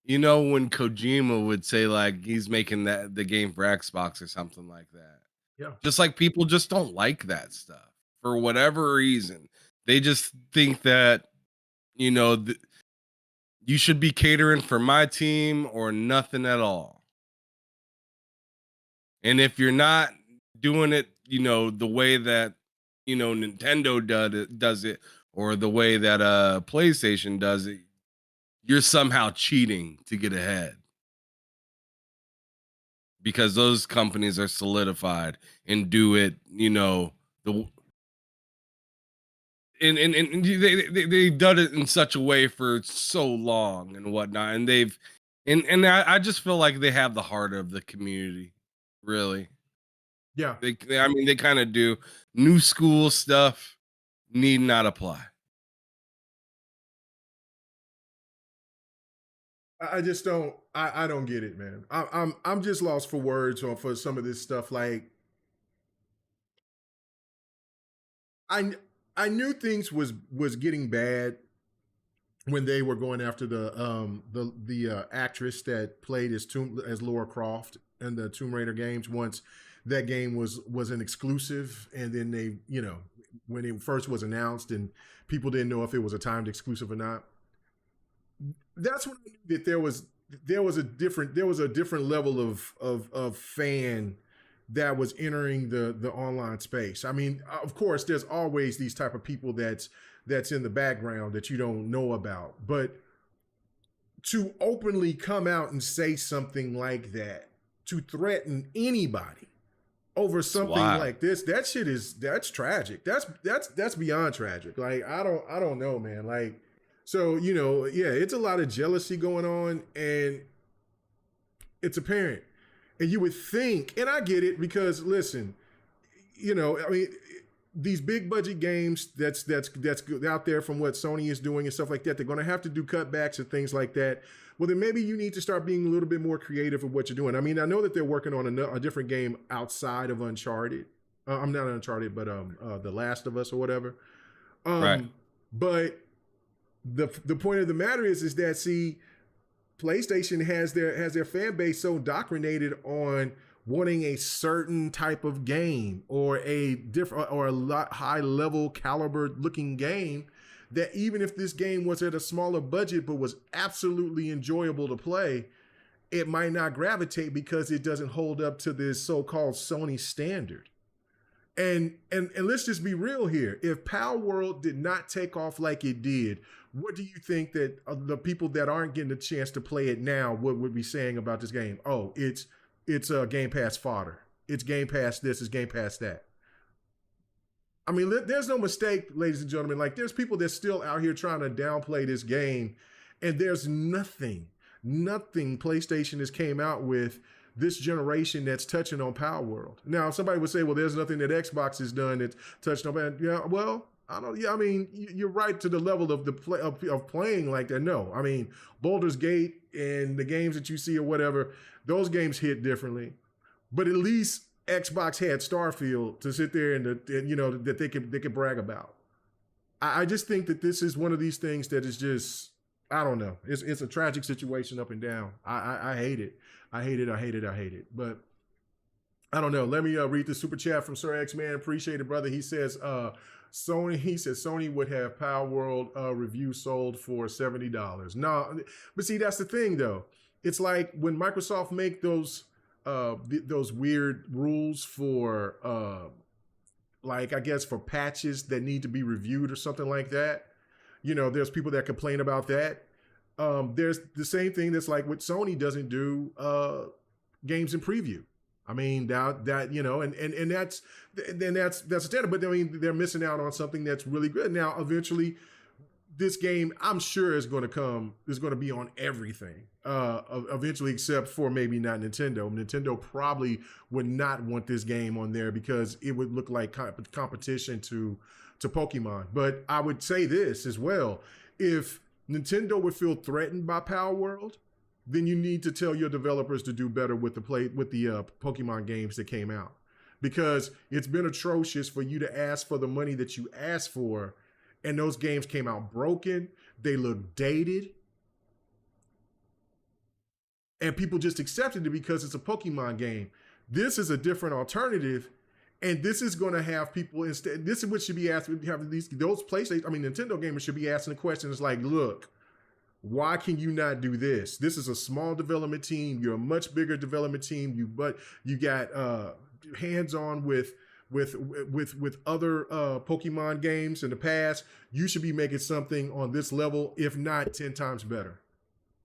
you know, when Kojima would say like he's making the game for Xbox or something like that. Yeah, Just like people just don't like that stuff for whatever reason. They just think that, you know, you should be catering for my team or nothing at all. And if you're not doing it, you know, the way that, you know, Nintendo does it, or the way that PlayStation does it, you're somehow cheating to get ahead. Because those companies are solidified and do it, you know, the and they've done it in such a way for so long and whatnot, and I just feel like they have the heart of the community, really. yeah. I mean, they kind of do. New school stuff need not apply. I just don't. I don't get it, man. I'm just lost for words on for some of this stuff. Like I I knew things was getting bad when they were going after the actress that played as Laura Croft in the Tomb Raider games. Once that game was an exclusive, and then they, you know, when it first was announced and people didn't know if it was a timed exclusive or not. That's when I knew that there was a different level of fan that was entering the online space. I mean, of course, there's always these type of people that's in the background that you don't know about, but to openly come out and say something like that, to threaten anybody over It's something wild. like this, that's tragic. That's beyond tragic. Like I don't know, man. Like, so, you know, yeah, it's a lot of jealousy going on, and it's apparent. And you would think, and I get it, because listen, you know, I mean, these big budget games that's out there from what Sony is doing and stuff like that, they're going to have to do cutbacks and things like that. Well, then maybe you need to start being a little bit more creative with what you're doing. I mean, I know that they're working on a different game outside of Uncharted. I'm not Uncharted, but The Last of Us or whatever. Right. But the point of the matter is that, see, PlayStation has their fan base so indoctrinated on wanting a certain type of game or a different or a lot high level caliber looking game, that even if this game was at a smaller budget but was absolutely enjoyable to play, it might not gravitate because it doesn't hold up to this so-called Sony standard. And let's just be real here. If Palworld did not take off like it did, what do you think that the people that aren't getting a chance to play it now would be saying about this game? Oh, it's a Game Pass fodder. It's Game Pass this, it's Game Pass that. I mean, there's no mistake, ladies and gentlemen. Like, there's people that's still out here trying to downplay this game, and there's nothing PlayStation has came out with this generation that's touching on Palworld. Now, somebody would say, well, there's nothing that Xbox has done that's touched on. Yeah, well, I don't. Yeah, I mean, you're right to the level of of playing like that. No, I mean, Baldur's Gate and the games that you see or whatever, those games hit differently. But at least Xbox had Starfield to sit there and you know, that they could brag about. I just think that this is one of these things that is just, I don't know. It's a tragic situation up and down. I hate it. I hate it. I hate it. I hate it. But I don't know. Let me read the super chat from Sir X Man. Appreciate it, brother. He says Sony would have Power World review sold for $70. No, but see, that's the thing though. It's like when Microsoft make those weird rules for like, I guess, for patches that need to be reviewed or something like that. there's people that complain about that. There's the same thing that's like what Sony doesn't do games in preview. I mean that and that's a standard. But I mean they're missing out on something that's really good. Now eventually, this game I'm sure is going to be on everything eventually, except for maybe not Nintendo. Nintendo probably would not want this game on there because it would look like competition to Pokemon. But I would say this as well: if Nintendo would feel threatened by Palworld, then you need to tell your developers to do better with the Pokemon games that came out, because it's been atrocious for you to ask for the money that you asked for, and those games came out broken. They look dated, and people just accepted it because it's a Pokemon game. This is a different alternative. And this is going to have people instead. This is what should be asked. Have those PlayStation, Nintendo gamers should be asking the question. It's like, look, why can you not do this? This is a small development team. You're a much bigger development team. You got hands-on with other Pokemon games in the past. You should be making something on this level, if not 10 times better.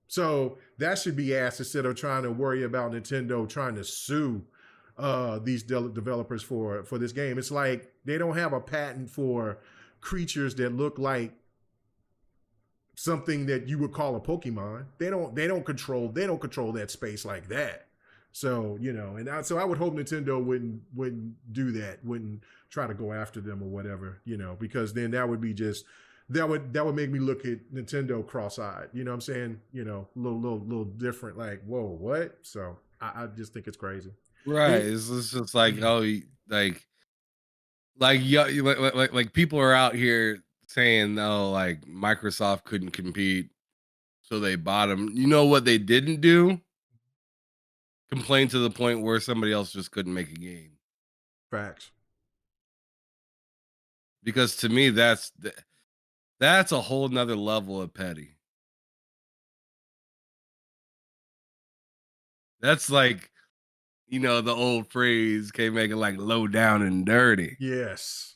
So that should be asked instead of trying to worry about Nintendo trying to sue these developers for this game. It's like they don't have a patent for creatures that look like something that you would call a Pokemon. They don't control that space like that. So so I would hope Nintendo wouldn't do that, wouldn't try to go after them or whatever, because then that would be just that would make me look at Nintendo cross-eyed. You know what I'm saying? Little different, like, whoa, what? So I just think it's crazy. Right. It's just like, like people are out here saying, oh, like Microsoft couldn't compete, so they bought them. You know what they didn't do? Complain to the point where somebody else just couldn't make a game. Facts. Because to me, that's a whole nother level of petty. That's like, the old phrase, can't make it like low down and dirty. Yes.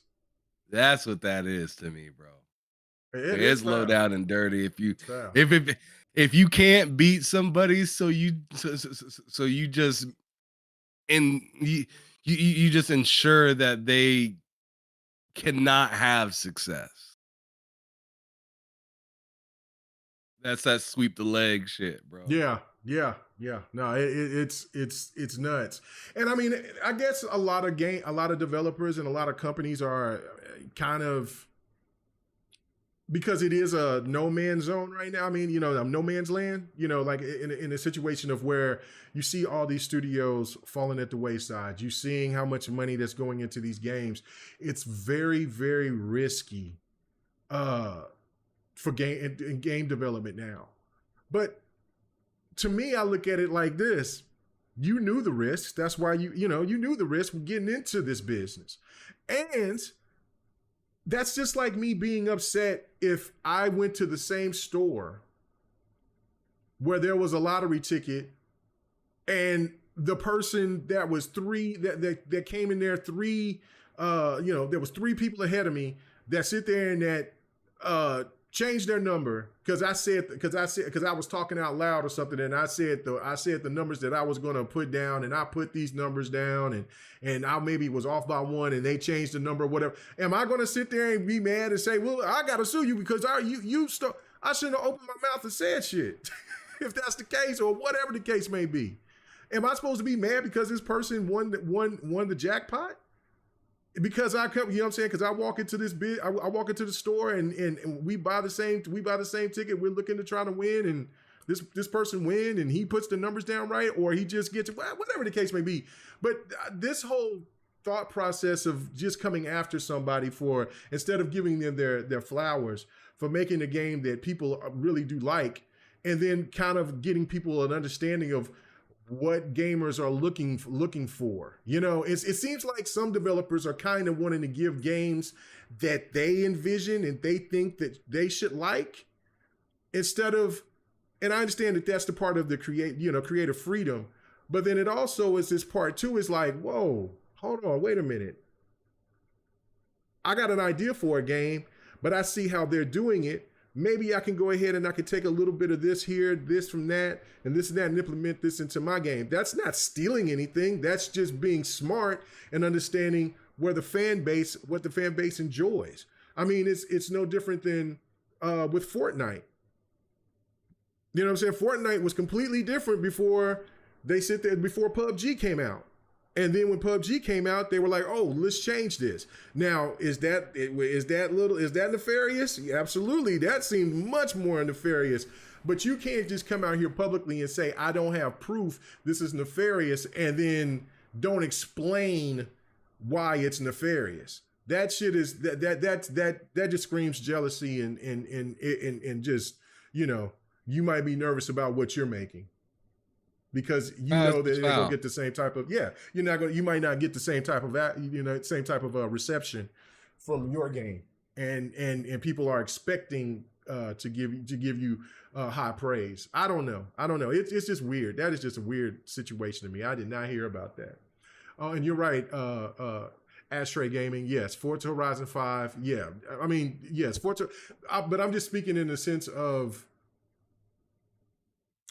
That's what that is to me, bro. It is low down and dirty. If you can't beat somebody, so you just you just ensure that they cannot have success. That's that sweep the leg shit, bro. Yeah. No, it's nuts. And I mean, I guess a lot of developers and a lot of companies are kind of, because it is a no man's zone right now. I mean, no man's land, like in a situation of where you see all these studios falling at the wayside. You seeing how much money that's going into these games. It's very, very risky for game development now. But to me, I look at it like this. You knew the risks. That's why you knew the risk with getting into this business. And that's just like me being upset if I went to the same store where there was a lottery ticket and the person that was that came in there there was 3 people ahead of me that sit there and that changed their number because I was talking out loud or something, and I said the numbers that I was going to put down, and I put these numbers down, and I maybe was off by 1, and they changed the number or whatever. Am I going to sit there and be mad and say, well, I got to sue you because I shouldn't have opened my mouth and said shit, if that's the case, or whatever the case may be? Am I supposed to be mad because this person won the jackpot? Because I come, because I walk into I walk into the store and we buy the same ticket. We're looking to try to win, and this person win, and he puts the numbers down right, or he just gets whatever the case may be. But this whole thought process of just coming after somebody for, instead of giving them their flowers for making a game that people really do like, and then kind of getting people an understanding of what gamers are looking for. It seems like some developers are kind of wanting to give games that they envision and they think that they should like, instead of, and I understand that that's the part of the creative freedom, but then it also is this part too, is like, whoa, hold on, wait a minute. I got an idea for a game, but I see how they're doing it. maybe I can go ahead and I can take a little bit of this here, this from that, and this and that, and implement this into my game. That's not stealing anything. That's just being smart and understanding what the fan base enjoys. I mean, it's no different than with Fortnite. You know what I'm saying? Fortnite was completely different before before PUBG came out. And then when PUBG came out, they were like, "Oh, let's change this." Now, is that nefarious? Yeah, absolutely. That seemed much more nefarious. But you can't just come out here publicly and say, "I don't have proof this is nefarious," and then don't explain why it's nefarious. That shit is that just screams jealousy and just, you know, you might be nervous about what you're making. Because you know that they're gonna get the same type of you might not get the same type of reception from your game, and people are expecting to give you high praise. I don't know. It's just weird. That is just a weird situation to me. I did not hear about that. Oh, and you're right. Ashtray Gaming, yes. Forza Horizon 5, yeah. I mean, yes, Forza, but I'm just speaking in the sense of.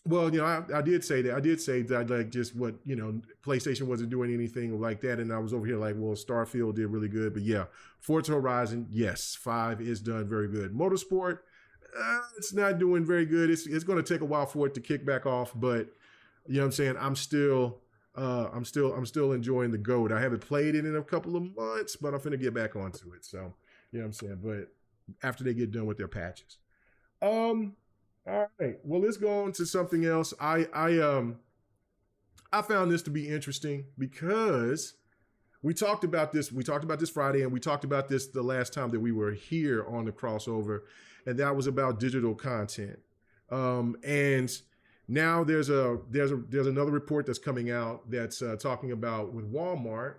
Well, you know, I did say that like just what, you know, PlayStation wasn't doing anything like that, and I was over here like, well, Starfield did really good, but yeah, Forza Horizon, yes, 5 is done very good. Motorsport, it's not doing very good. It's going to take a while for it to kick back off, but you know what I'm saying. I'm still enjoying the GOAT. I haven't played it in a couple of months, but I'm finna get back onto it. So you know what I'm saying. But after they get done with their patches, all right. Well, let's go on to something else. I found this to be interesting because we talked about this. We talked about this Friday, and we talked about this the last time that we were here on the crossover, and that was about digital content. And now there's another report that's coming out that's talking about with Walmart.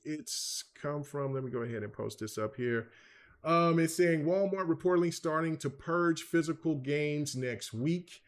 It's come from. Let me go ahead and post this up here. It's saying Walmart reportedly starting to purge physical games next week.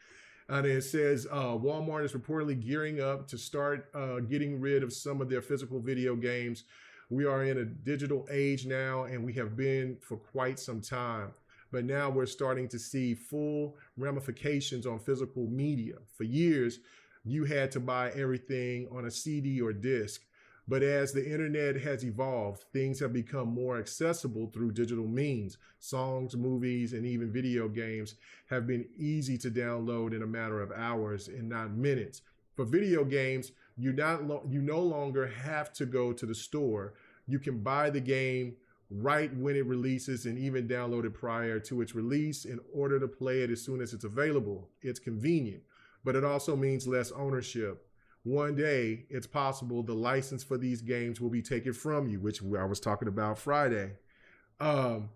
And it says Walmart is reportedly gearing up to start getting rid of some of their physical video games. We are in a digital age now, and we have been for quite some time. But now we're starting to see full ramifications on physical media. For years, you had to buy everything on a CD or disc. But as the internet has evolved, things have become more accessible through digital means. Songs, movies, and even video games have been easy to download in a matter of hours and not minutes. For video games, you no longer have to go to the store. You can buy the game right when it releases and even download it prior to its release in order to play it as soon as it's available. It's convenient, but it also means less ownership. One day, it's possible the license for these games will be taken from you, which I was talking about Friday. And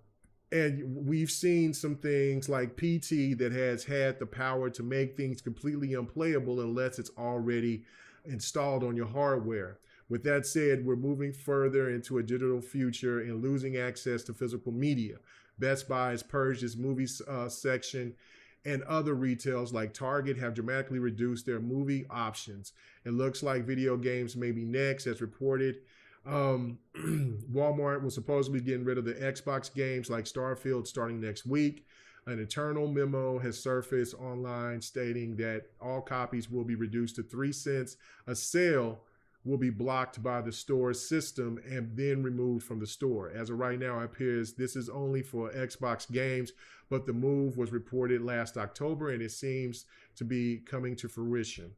we've seen some things like PT that has had the power to make things completely unplayable unless it's already installed on your hardware. With that said, we're moving further into a digital future and losing access to physical media. Best Buy has purged its movies section, and other retailers like Target have dramatically reduced their movie options. It looks like video games may be next, as reported. Walmart was supposedly getting rid of the Xbox games like Starfield starting next week. An internal memo has surfaced online stating that all copies will be reduced to 3 cents. A sale will be blocked by the store's system and then removed from the store. As of right now, it appears this is only for Xbox games, but the move was reported last October and it seems to be coming to fruition.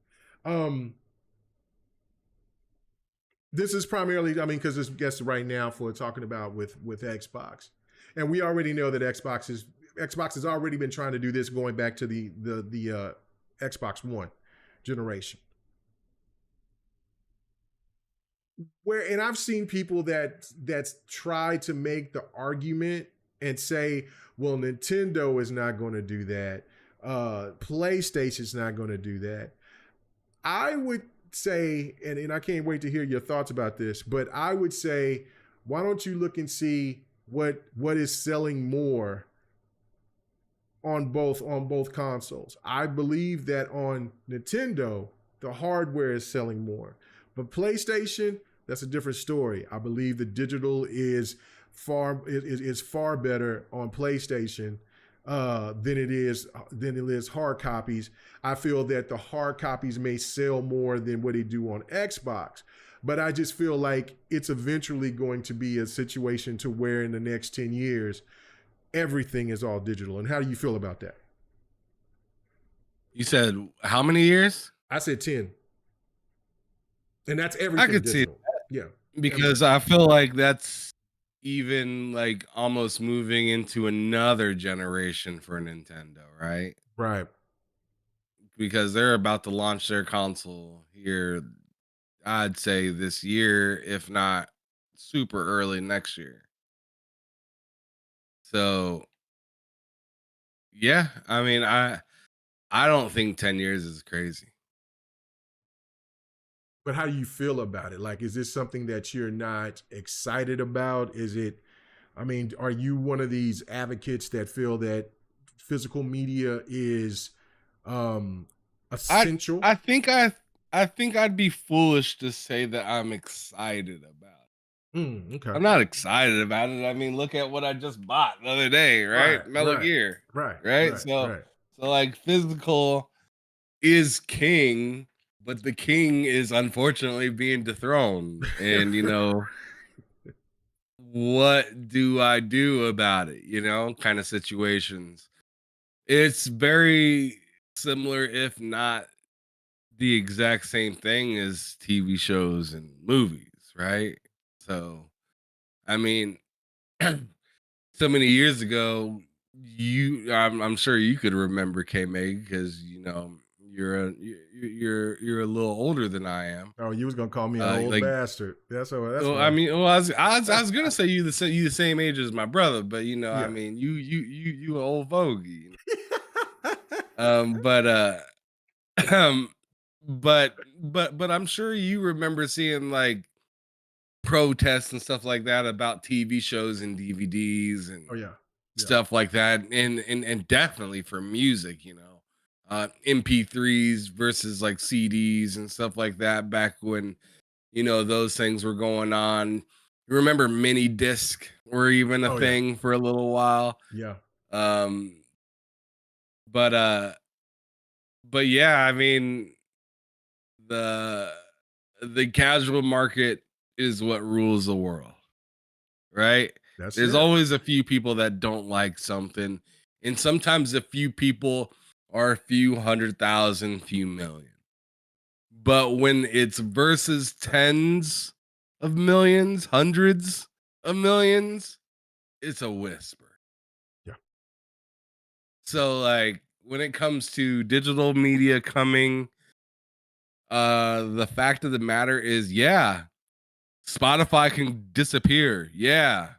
This is primarily, I mean, because this gets right now for talking about with Xbox. And we already know that Xbox has already been trying to do this going back to the Xbox One generation. And I've seen people that's tried to make the argument and say, well, Nintendo is not going to do that. PlayStation's not going to do that. I would say, and I can't wait to hear your thoughts about this, but I would say, why don't you look and see what is selling more on both consoles? I believe that on Nintendo, the hardware is selling more. But PlayStation, that's a different story. I believe the digital is is far better on PlayStation than it is hard copies. I feel that the hard copies may sell more than what they do on Xbox. But I just feel like it's eventually going to be a situation to where in the next 10 years, everything is all digital. And how do you feel about that? You said how many years? I said 10. And that's I everything could see digital. Yeah. because I feel like that's even like almost moving into another generation for Nintendo, right? Right. Because they're about to launch their console here, I'd say this year, if not super early next year. So yeah, I mean, I don't think 10 years is crazy. But how do you feel about it? Like, is this something that you're not excited about? Is it, I mean, are you one of these advocates that feel that physical media is I essential? I think I think I'd be foolish to say that I'm excited about it. Okay. I'm not excited about it. I mean, look at what I just bought the other day, Right, right? Metal right, Gear, right, right? right, So right. so like physical is king, but the king is unfortunately being dethroned. And what do I do about it? Kind of situations. It's very similar, if not the exact same thing as TV shows and movies, right? So, I mean, so many years ago, I'm sure you could remember K-May because you're a little older than I am. Oh, you was gonna call me an old Like, bastard. That's all. That's well, I fine. mean, well, I was gonna say you the same age as my brother, but I Yeah. mean, you an old fogey. But um, but I'm sure you remember seeing like protests and stuff like that about TV shows and DVDs and Oh yeah. Yeah. stuff like that, and definitely for music, MP3s versus like CDs and stuff like that back when those things were going on. You remember mini disc were even a Oh yeah. thing for a little while. Yeah. Um, but yeah, I mean the the casual market is what rules the world, right? That's There's it. always a few people that don't like something, and sometimes a few people are a few 100,000, few million. But when it's versus tens of millions, hundreds of millions, it's a whisper. Yeah. So like when it comes to digital media coming, the fact of the matter is, yeah, Spotify can disappear. Yeah.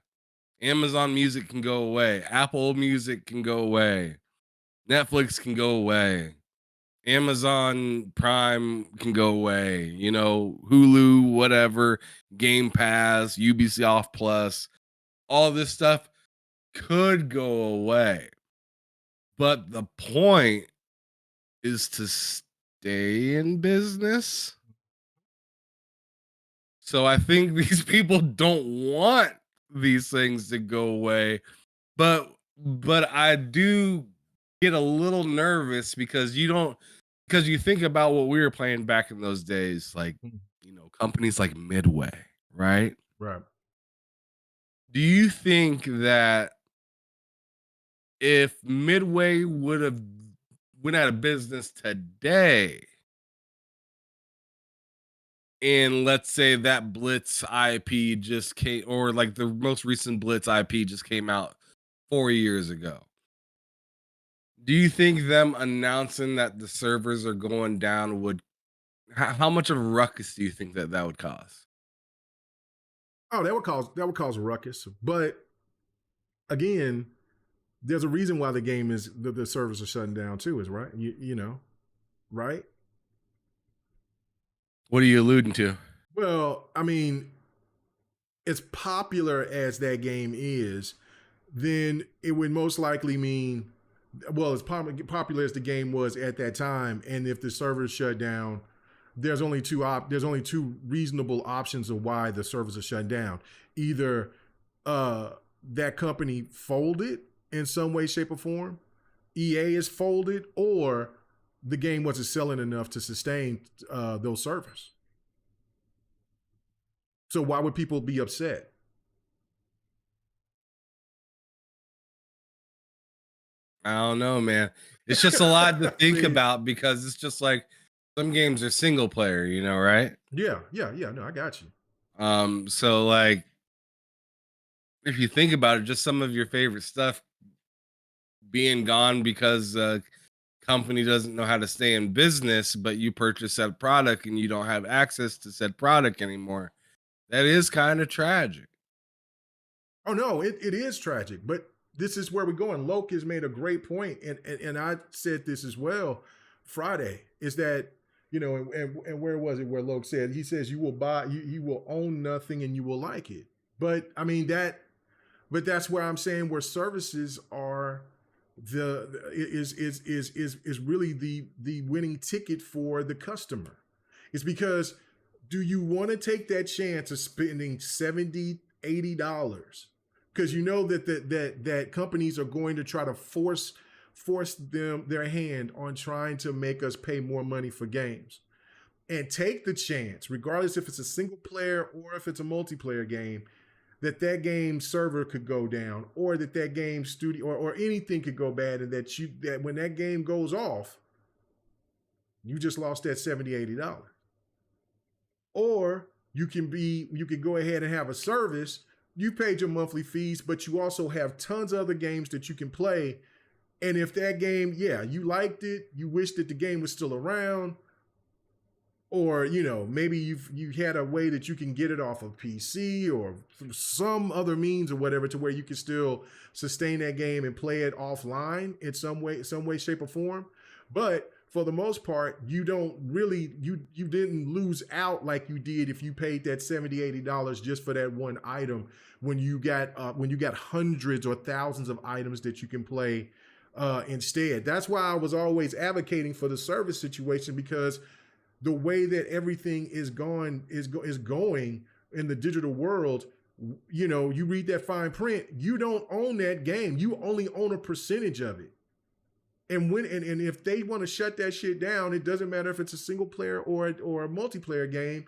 Amazon Music can go away. Apple Music can go away. Netflix can go away. Amazon Prime can go away. Hulu, whatever, Game Pass, Ubisoft Plus, all this stuff could go away. But the point is to stay in business. So I think these people don't want these things to go away. But I do get a little nervous because you think about what we were playing back in those days, like Mhm. companies like Midway, right? Right. Do you think that if Midway would have went out of business today, and let's say that Blitz IP just came, or like the most recent Blitz IP just came out 4 years ago, do you think them announcing that the servers are going down would how much of a ruckus do you think that would cause? Oh, that would cause a ruckus. But again, there's a reason why the servers are shutting down too. Is right. Right. What are you alluding to? Well, I mean, as popular as that game is, then it would most likely mean, well, as popular as the game was at that time, and if the servers shut down, there's only two reasonable options of why the servers are shut down. Either that company folded in some way, shape, or form. EA is folded, or the game wasn't selling enough to sustain those servers. So why would people be upset? I don't know, man. It's just a lot to think See? about because it's just like some games are single player, right? Yeah. No, I got you. So like if you think about it, just some of your favorite stuff being gone because company doesn't know how to stay in business, but you purchase that product and you don't have access to said product anymore. That is kind of tragic. Oh no, it is tragic, but this is where we're going. Loke has made a great point, and I said this as well Friday, is that and where was it where Loke said, he says you will buy, you will own nothing and you will like it. But I mean but that's where I'm saying where services are is really the winning ticket for the customer. It's because, do you want to take that chance of spending $70-$80? Because you know that companies are going to try to force their hand on trying to make us pay more money for games, and take the chance, regardless if it's a single player or if it's a multiplayer game, that game server could go down, or that game studio or anything could go bad, and that when that game goes off, you just lost that $70-$80. Or you can go ahead and have a service. You paid your monthly fees, but you also have tons of other games that you can play. And if that game, yeah, you liked it, you wish that the game was still around, or maybe you had a way that you can get it off of PC or some other means or whatever, to where you can still sustain that game and play it offline in some way, shape, or form. But for the most part, you don't really you didn't lose out like you did if you paid that $70-$80 just for that one item, when you got hundreds or thousands of items that you can play instead. That's why I was always advocating for the service situation, because the way that everything is going in the digital world, you read that fine print, you don't own that game, you only own a percentage of it. And if they want to shut that shit down, it doesn't matter if it's a single player or a multiplayer game.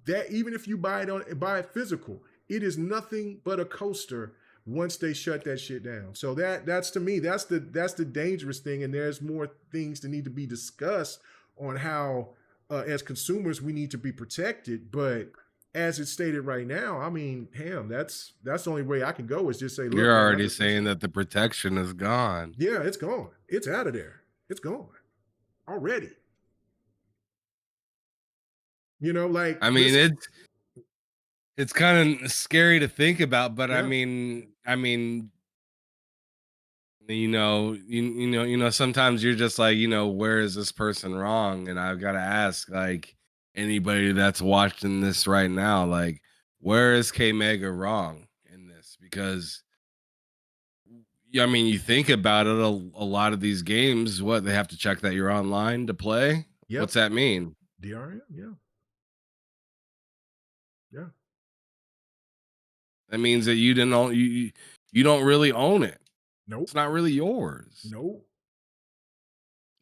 That even if you buy it physical, it is nothing but a coaster once they shut that shit down. So that's to me, that's the dangerous thing. And there's more things that need to be discussed on how, as consumers, we need to be protected. But as it's stated right now, I mean, that's the only way I can go, is just say, look, You're already saying that the protection is gone. Yeah, it's gone. It's out of there. It's gone already. Like, I mean, it's kind of scary to think about, but yeah. I mean, sometimes you're just like, where is this person wrong? And I've got to ask, like, anybody that's watching this right now, like, where is K Mega wrong in this? Because I mean, you think about it, a lot of these games, what, they have to check that you're online to play? Yep. What's that mean? DRM, yeah. Yeah. That means that you didn't own you don't really own it. Nope. It's not really yours. Nope.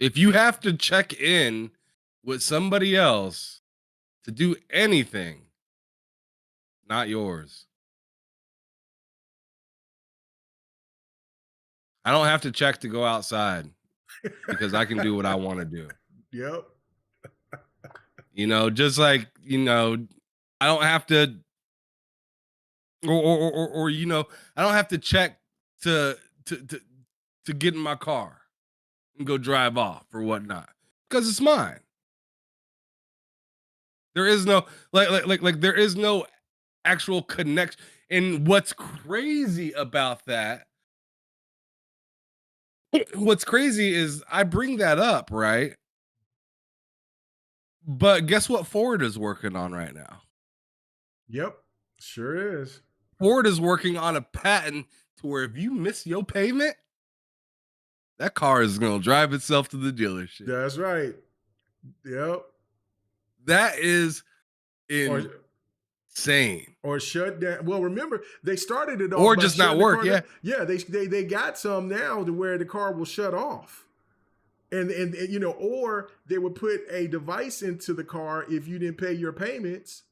If you have to check in with somebody else to do anything, not yours. I don't have to check to go outside because I can do what I want to do. Yep. Just like, I don't have to or I don't have to check to get in my car and go drive off or whatnot, because it's mine. There is no there is no actual connection. And what's crazy about that? What's crazy is I bring that up, right? But guess what Ford is working on right now? Yep. Sure is. Ford is working on a patent to where if you miss your payment, that car is going to drive itself to the dealership. That's right. Yep. That is insane. Or shut down. Well, remember they started it off Or by just not shutting the work. car Yeah. down. Yeah, they got some now to where the car will shut off. And you know, or they would put a device into the car if you didn't pay your payments.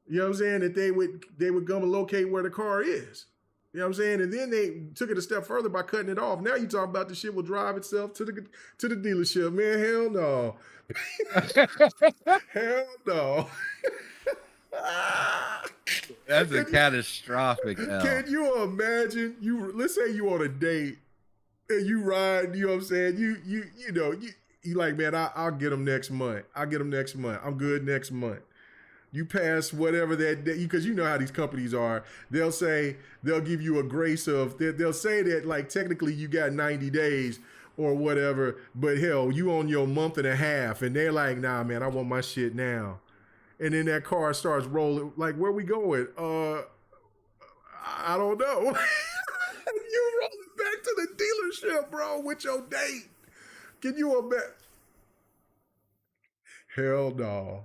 You know what I'm saying? That they would come and locate where the car is. You know what I'm saying? And then they took it a step further by cutting it off. Now you talk about the shit will drive itself to the dealership. Man, hell no. Hell no. That's a catastrophic L. Can you imagine? Let's say you on a date and you ride, you know what I'm saying? You like, man, I'll get them next month. I'll get them next month. I'm good next month. You pass whatever that day, because you know how these companies are. They'll give you a grace of, they'll say that like technically you got 90 days or whatever, but hell, you on your month and a half, and they're like, nah, man, I want my shit now. And then that car starts rolling. Like, where we going? I don't know. You rolling back to the dealership, bro, with your date. Can you imagine? Hell no.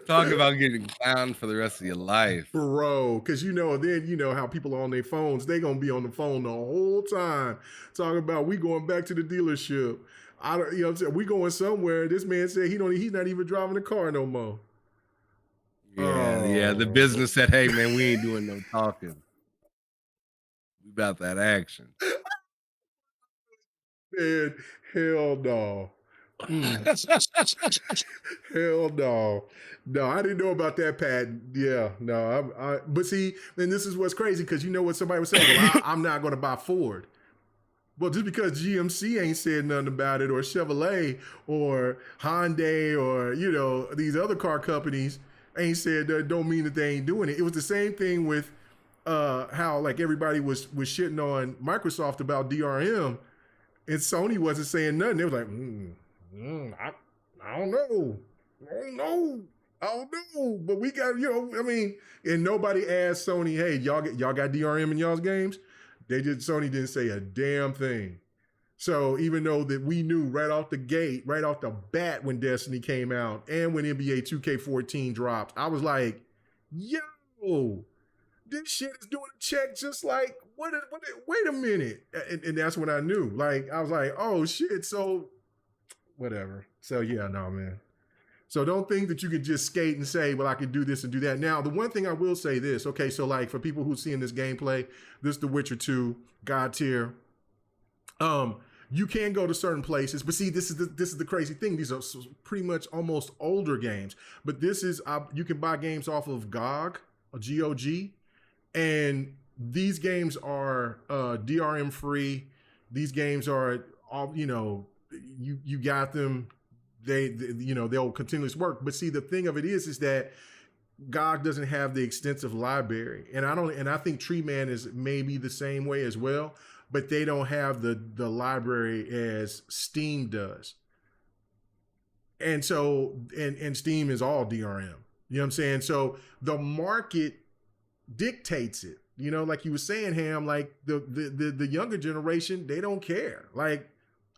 Talk about getting clowned for the rest of your life, bro. Because then you know how people are on their phones. They gonna be on the phone the whole time talking about we going back to the dealership. You know what I'm saying? We going somewhere. This man said he's not even driving the car no more. Yeah. The business said, hey man, we ain't doing no talking. We about that action. Man, hell no. Hell no. No, I didn't know about that, Pat. Yeah, no. But see, and this is what's crazy, because you know what somebody was saying, well, I'm not going to buy Ford. Well, just because GMC ain't said nothing about it, or Chevrolet, or Hyundai, or, you know, these other car companies ain't said that, don't mean that they ain't doing it. It was the same thing with how, like, everybody was shitting on Microsoft about DRM, and Sony wasn't saying nothing. They was like, I don't know. I don't know. But we got, and nobody asked Sony, hey, y'all got DRM in y'all's games? Sony didn't say a damn thing. So even though that we knew right off the gate, right off the bat when Destiny came out and when NBA 2K14 dropped, I was like, yo, this shit is doing a check just like, wait a minute. And that's when I knew. Like, I was like, oh shit, so whatever. So yeah, no, man. So don't think that you can just skate and say, well, I can do this and do that. Now, the one thing I will say this, okay, so like for people who's seeing this gameplay, this is The Witcher 2, God tier. You can go to certain places, but see, this is the crazy thing. These are pretty much almost older games, but this is, you can buy games off of GOG, or GOG, and these games are DRM free. These games are all, you got them. They'll continuously work. But see, the thing of it is that GOG doesn't have the extensive library, and I think Tree Man is maybe the same way as well, but they don't have the library as Steam does. And so, and Steam is all DRM. You know what I'm saying? So the market dictates it. You know, like you were saying, Ham, like the younger generation, they don't care. Like,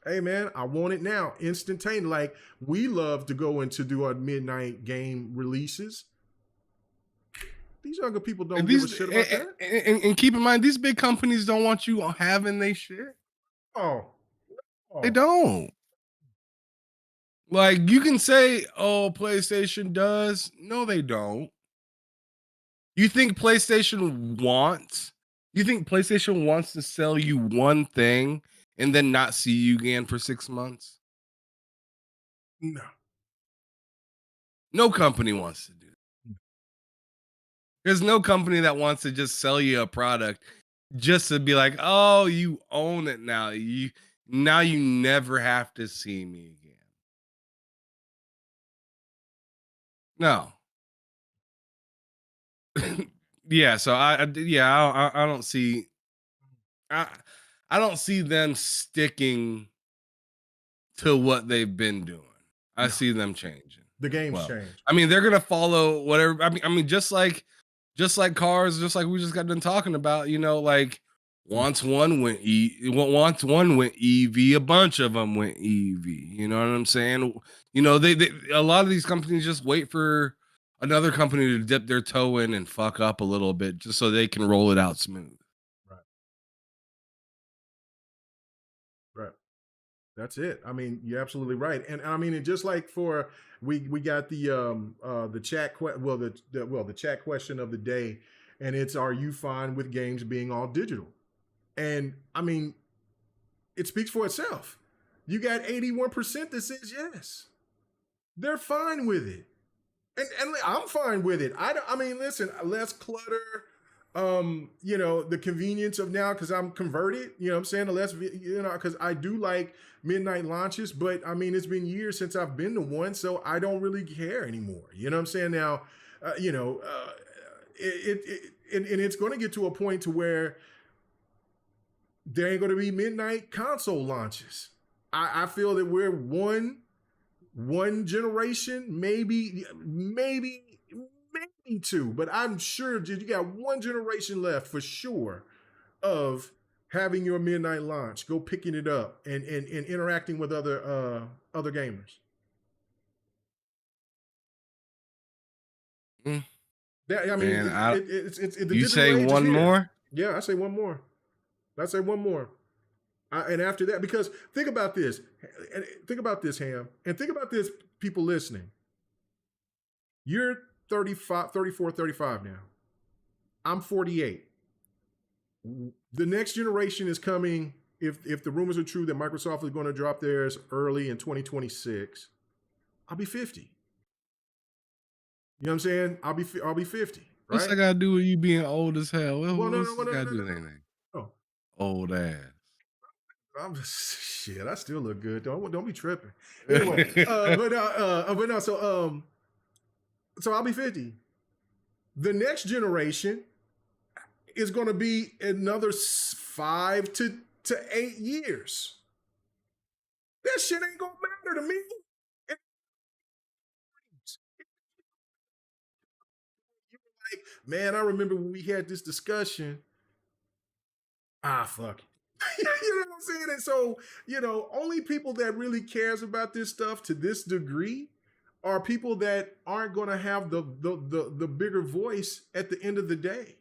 hey man, I want it now, instantaneous. Like, we love to go and to do our midnight game releases. These younger people don't give a shit about that. And keep in mind, these big companies don't want you having their shit. Oh. They don't. Like, you can say, oh, PlayStation does. No, they don't. You think PlayStation wants to sell you one thing and then not see you again for 6 months? No. No company wants to do that. There's no company that wants to just sell you a product just to be like, oh, you own it now. You never have to see me again. No. Yeah, so I don't see I don't see them sticking to what they've been doing. I see them changing. The game's changed. I mean, they're gonna follow whatever. I mean, just like cars, just like we just got done talking about. You know, like Once one went once one went EV, a bunch of them went EV. You know what I'm saying? You know, they a lot of these companies just wait for another company to dip their toe in and fuck up a little bit just so they can roll it out smooth. Right. Right. That's it. I mean, you're absolutely right. And I mean, and just like for we got the chat the chat question of the day, and it's, are you fine with games being all digital? And I mean, it speaks for itself. You got 81% that says yes. They're fine with it. And I'm fine with it. I mean, listen, less clutter. You know, the convenience of now, because I'm converted. You know what I'm saying? The less, you know, because I do like midnight launches, but I mean, it's been years since I've been to one, so I don't really care anymore. You know what I'm saying? Now, you know, and it's going to get to a point to where there ain't going to be midnight console launches. I feel that we're one generation, maybe two, but I'm sure you got one generation left for sure of having your midnight launch, go picking it up and interacting with other gamers. Mm, That, I mean, man, it's the you digital say age is one here. more? Yeah, I say one more. I say one more. And after that, because think about this, Ham, and think about this, people listening. You're 35, 34, 35 now. I'm 48. The next generation is coming. If the rumors are true that Microsoft is going to drop theirs early in 2026, I'll be 50. You know what I'm saying? I'll be 50, What's right? that got to do with you being old as hell? Well, no, What's no, this no, no, got to no, do no, with anything? no. Old ass. I'm just shit. I still look good. Don't be tripping. Anyway, but no. So I'll be 50. The next generation is going to be another 5 to 8 years. That shit ain't gonna matter to me. You were like, man, I remember when we had this discussion. Fuck it. You know what I'm saying? And so, you know, only people that really cares about this stuff to this degree are people that aren't going to have the bigger voice at the end of the day.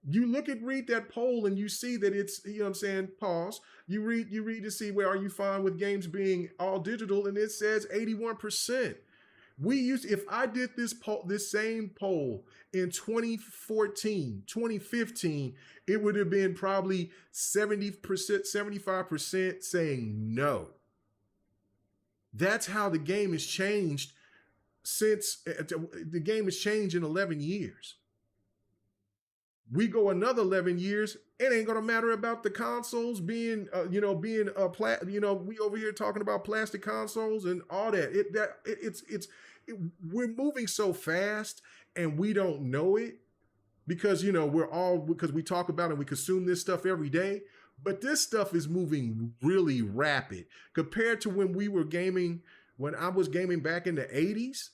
You read that poll and you see that it's, you know what I'm saying, pause. You read to see, where are you fine with games being all digital, and it says 81%. If I did this same poll in 2014, 2015, it would have been probably 70%, 75% saying no. That's how the game has changed since the game has changed in 11 years. We go another 11 years, it ain't gonna matter about the consoles being, we over here talking about plastic consoles and all that. We're moving so fast and we don't know it because, because we talk about it, we consume this stuff every day. But this stuff is moving really rapid compared to when I was gaming back in the 80s,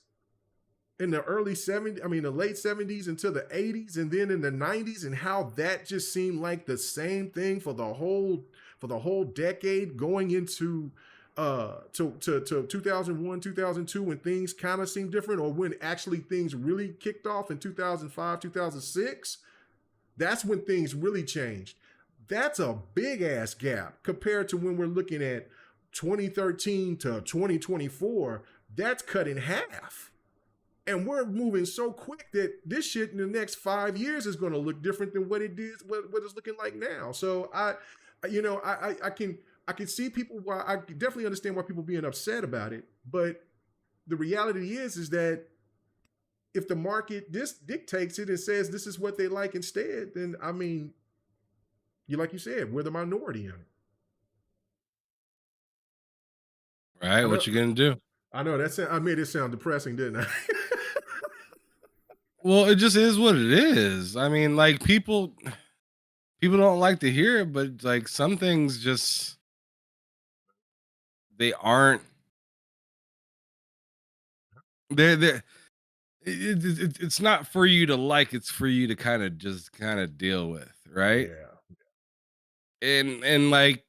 in the early 70s, the late 70s into the 80s, and then in the 90s, and how that just seemed like the same thing for the whole decade, going into to 2001, 2002, when things kind of seemed different, or when actually things really kicked off in 2005, 2006. That's when things really changed. That's a big ass gap compared to when we're looking at 2013 to 2024. That's cut in half. And we're moving so quick that this shit in the next 5 years is going to look different than what what it's looking like now. So I can see people, why I definitely understand why people being upset about it. But the reality is that if the market dictates it and says this is what they like instead, then like you said, we're the minority in it. Right? What you gonna do? I know I made it sound depressing, didn't I? Well, it just is what it is. I mean, like people don't like to hear it, but like some things just they aren't. They're it's not for you to like. It's for you to kind of deal with, right? Yeah. and like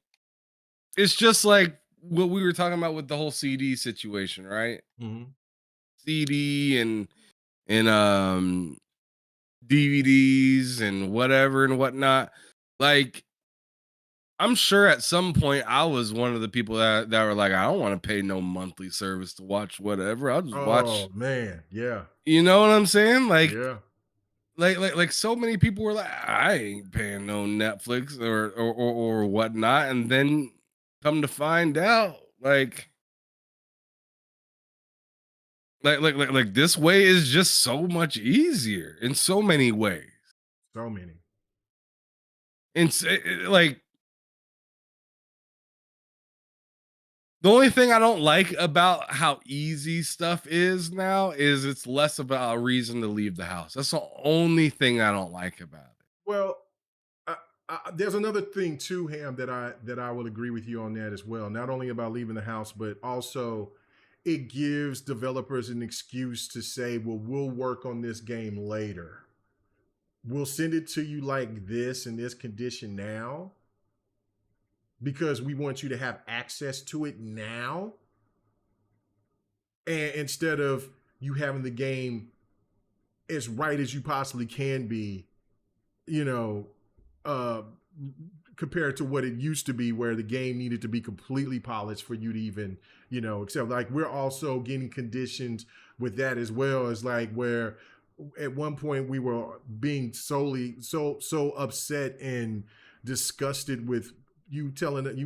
it's just like what we were talking about with the whole CD situation, right? Hmm. CD and DVDs and whatever and whatnot. Like I'm sure at some point I was one of the people that were like, I don't want to pay no monthly service to watch whatever. I'll just Oh watch. man, yeah, You know what I'm saying? yeah. Like so many people were like, I ain't paying no Netflix or whatnot, and then come to find out, like this way is just so much easier in so many ways. So many. And like the only thing I don't like about how easy stuff is now is it's less about a reason to leave the house. That's the only thing I don't like about it. Well, there's another thing too, Ham, that I will agree with you on that as well. Not only about leaving the house, but also it gives developers an excuse to say, "Well, we'll work on this game later. We'll send it to you like this in this condition now because we want you to have access to it now." And instead of you having the game as right as you possibly can be, you know, uh, compared to what it used to be, where the game needed to be completely polished for you to even, accept. Like we're also getting conditions with that as well as like where at one point we were being so upset and disgusted with you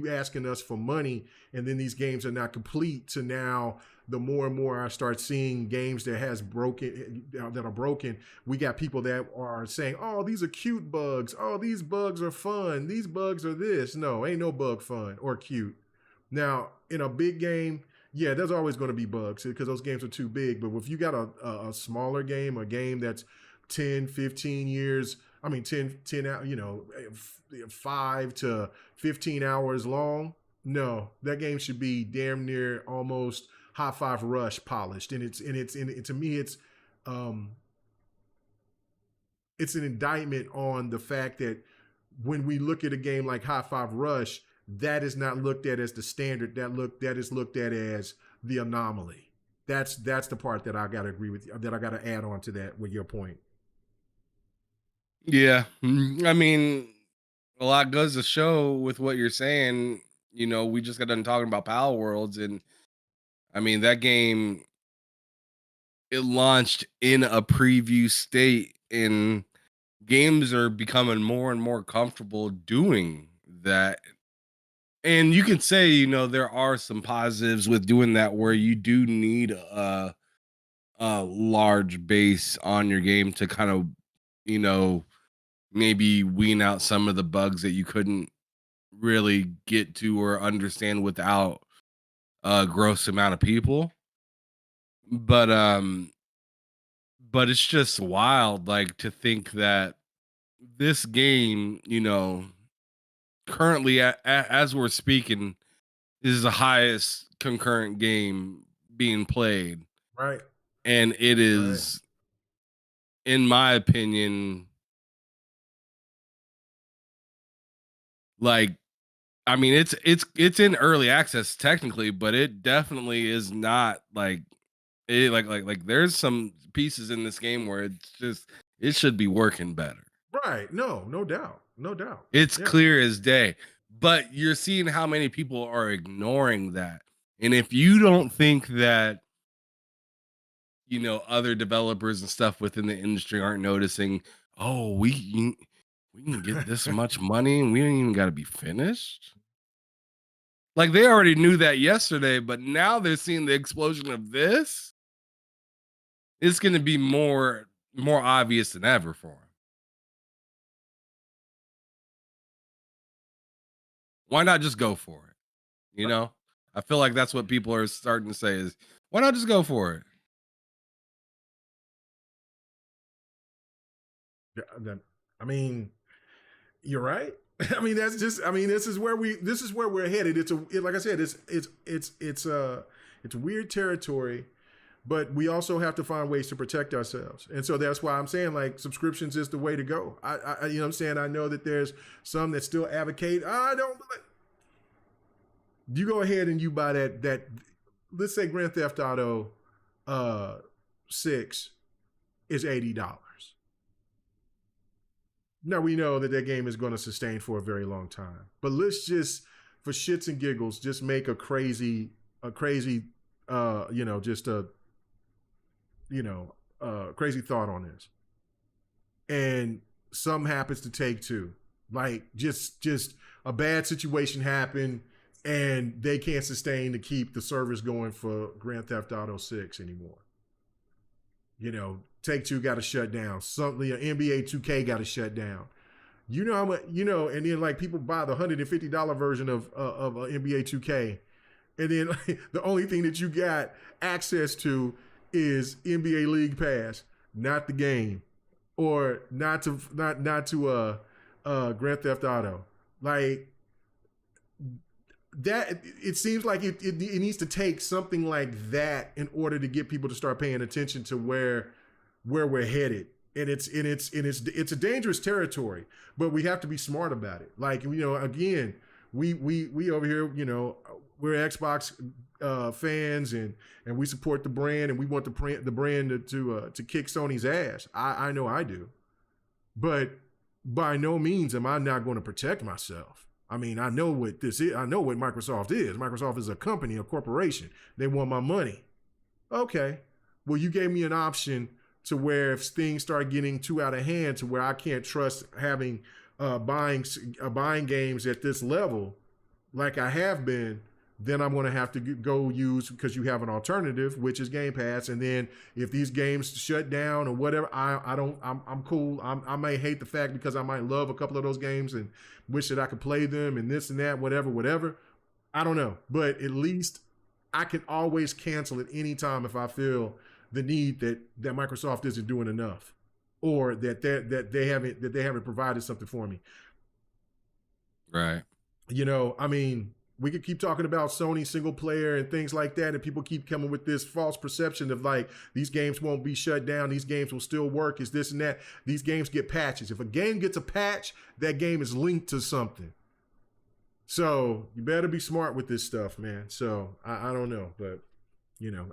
asking us for money, and then these games are not complete, to now the more and more I start seeing games that are broken, we got people that are saying, "Oh, these are cute bugs. Oh, these bugs are fun. These bugs are this." No, ain't no bug fun or cute. Now, in a big game, yeah, there's always going to be bugs because those games are too big. But if you got a smaller game, a game that's 10, 15 years, I mean, 5 to 15 hours long, no, that game should be damn near almost high five rush polished. And to me, um, it's an indictment on the fact that when we look at a game like High Five Rush, that is not looked at as the standard. That is looked at as the anomaly. That's the part that I gotta agree with you, that I gotta add on to that with your point. Yeah. I mean, a lot goes to show with what you're saying. We just got done talking about Palworlds, and I mean that game it launched in a preview state, and games are becoming more and more comfortable doing that. And you can say, there are some positives with doing that where you do need a large base on your game to kind of, you know, maybe wean out some of the bugs that you couldn't really get to or understand without a gross amount of people. But it's just wild, like, to think that this game, currently as we're speaking, is the highest concurrent game being played, Right, and it right, is, in my opinion, like, I mean, it's in early access technically, but it definitely is not like it like there's some pieces in this game where it's just it should be working better. right. No, no doubt, no doubt. It's Yeah, clear as day. But you're seeing how many people are ignoring that. And if you don't think that, other developers and stuff within the industry aren't noticing, oh, we can get this much money and we don't even got to be finished. Like they already knew that yesterday, but now they're seeing the explosion of this. It's going to be more obvious than ever for them. Why not just go for it? I feel like that's what people are starting to say is, why not just go for it? yeah, I mean, you're right. I mean, that's just. I mean, this is where we're headed. Like I said, it's weird territory, but we also have to find ways to protect ourselves. And so that's why I'm saying like subscriptions is the way to go. I you know what I'm saying? I know that there's some that still advocate, I don't believe. You go ahead and you buy that let's say Grand Theft Auto 6 is $80. Now we know that game is going to sustain for a very long time. But let's just, for shits and giggles, just make a crazy crazy thought on this. And something happens to Take-Two. Like just a bad situation happened and they can't sustain to keep the servers going for Grand Theft Auto 6 anymore. Take-Two got to shut down. Something, NBA 2K got to shut down. You know how much, and then like people buy the $150 version of NBA 2K, and then like, the only thing that you got access to is NBA League Pass, not the game, or not to Grand Theft Auto. Like that, it seems like it needs to take something like that in order to get people to start paying attention to where we're headed. And it's a dangerous territory, but we have to be smart about it. Like, again, we over here, we're Xbox fans and we support the brand and we want the brand to kick Sony's ass. I know I do, but by no means am I not going to protect myself. I mean, I know what this is. I know what Microsoft is. Microsoft is a company, a corporation. They want my money. Okay. Well, you gave me an option to where if things start getting too out of hand to where I can't trust having buying games at this level like I have been, then I'm going to have to go use, because you have an alternative, which is Game Pass. And then if these games shut down or whatever, I'm cool. I may hate the fact because I might love a couple of those games and wish that I could play them and this and that, whatever. I don't know. But at least I can always cancel at any time if I feel the need that Microsoft isn't doing enough, or that they haven't provided something for me. Right. I mean, we could keep talking about Sony single player and things like that, and people keep coming with this false perception of like, these games won't be shut down, these games will still work, is this and that. These games get patches. If a game gets a patch, that game is linked to something. So you better be smart with this stuff, man. So I don't know, but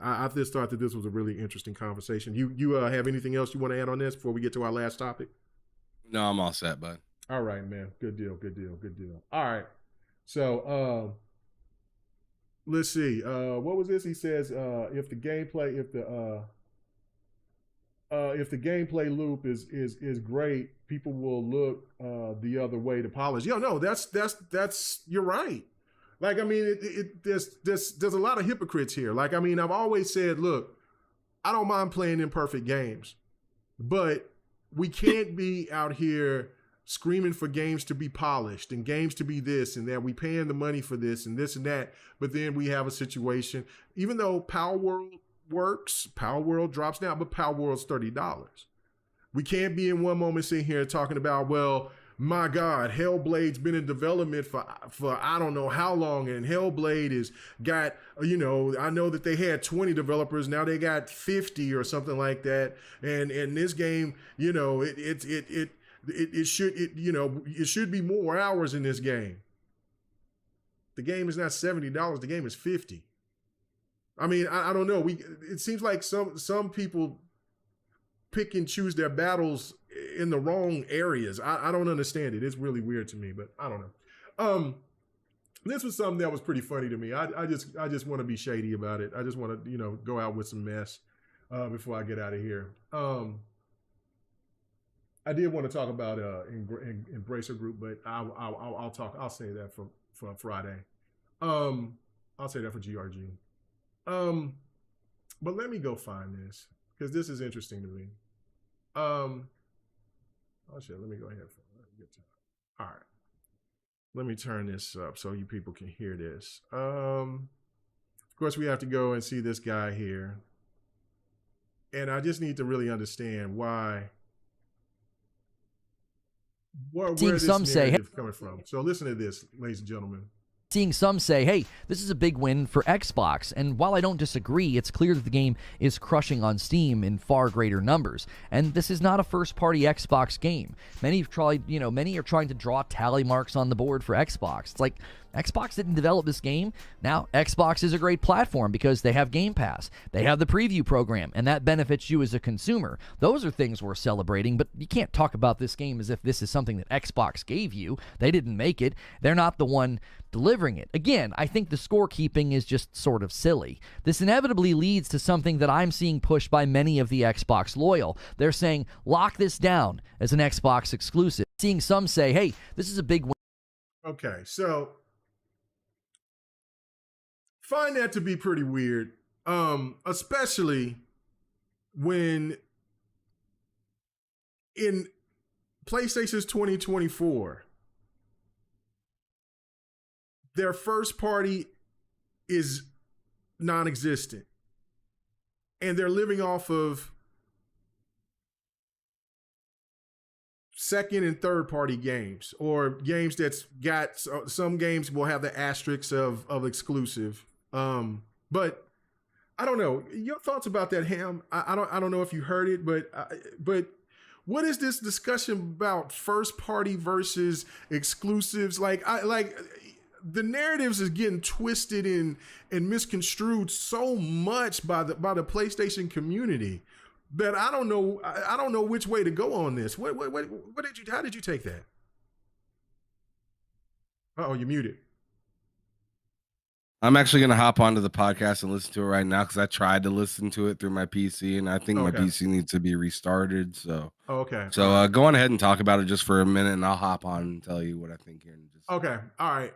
I just thought that this was a really interesting conversation. You have anything else you want to add on this before we get to our last topic? No, I'm all set, bud. All right, man. Good deal. All right. So let's see. What was this? He says if the gameplay loop is great, people will look the other way to polish. No, that's you're right. Like, I mean, there's a lot of hypocrites here. Like, I mean, I've always said, look, I don't mind playing imperfect games, but we can't be out here screaming for games to be polished and games to be this and that. We paying the money for this and that. But then we have a situation, even though Palworld works, Palworld drops down, but Palworld's $30. We can't be in one moment sitting here talking about, well, my God, Hellblade's been in development for I don't know how long, and Hellblade is got, I know that they had 20 developers, now they got 50 or something like that, and this game, it should be more hours in this game. The game is not $70, the game is $50. I mean, I don't know. It seems like some people pick and choose their battles in the wrong areas. I don't understand it. It's really weird to me, but I don't know. This was something that was pretty funny to me. I just want to be shady about it. I just want to, go out with some mess before I get out of here. I did want to talk about Embracer Group, but I'll say that for Friday. I'll say that for GRG. But let me go find this, because this is interesting to me. Oh shit, let me go ahead. All right. Let me turn this up so you people can hear this. Of course, we have to go and see this guy here. And I just need to really understand where this narrative is coming from. So listen to this, ladies and gentlemen. Seeing some say, hey, this is a big win for Xbox. And while I don't disagree, it's clear that the game is crushing on Steam in far greater numbers. And this is not a first-party Xbox game. Many are trying to draw tally marks on the board for Xbox. It's like, Xbox didn't develop this game. Now, Xbox is a great platform because they have Game Pass. They have the preview program, and that benefits you as a consumer. Those are things we're celebrating, but you can't talk about this game as if this is something that Xbox gave you. They didn't make it. They're not the one delivering it. Again, I think the scorekeeping is just sort of silly. This inevitably leads to something that I'm seeing pushed by many of the Xbox loyal. They're saying, lock this down as an Xbox exclusive. Seeing some say, hey, this is a big win. Okay, so find that to be pretty weird, especially when in PlayStation's 2024, their first party is non-existent, and they're living off of second and third party games, or games that's got, some games will have the asterisks of exclusive. But I don't know your thoughts about that, Ham. I don't know if you heard it, but what is this discussion about first party versus exclusives? Like the narratives is getting twisted and misconstrued so much by the PlayStation community that I don't know which way to go on this. How did you take that? Uh-oh, you're muted. I'm actually going to hop onto the podcast and listen to it right now because I tried to listen to it through my PC, and I think my PC needs to be restarted. So, go on ahead and talk about it just for a minute, and I'll hop on and tell you what I think here. Okay, all right.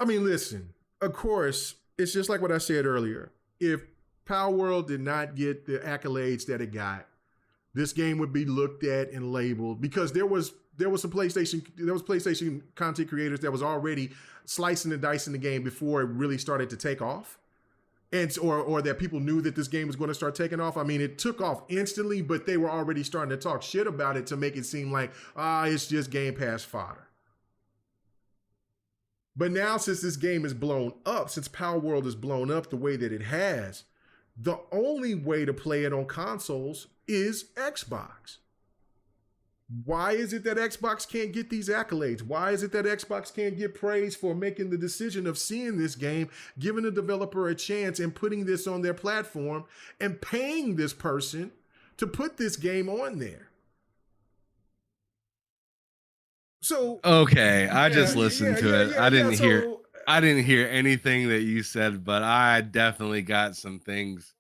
Listen, of course, it's just like what I said earlier. If Palworld did not get the accolades that it got, this game would be looked at and labeled, because there was PlayStation content creators that was already slicing and dicing the game before it really started to take off. And or that people knew that this game was going to start taking off. I mean, it took off instantly, but they were already starting to talk shit about it to make it seem like, it's just Game Pass fodder. But now, since this game is blown up, since Palworld is blown up the way that it has, the only way to play it on consoles is Xbox. Why is it that Xbox can't get these accolades? Why is it that Xbox can't get praise for making the decision of seeing this game, giving the developer a chance, and putting this on their platform, and paying this person to put this game on there? So okay, I just listened to it. I didn't hear anything that you said, but I definitely got some things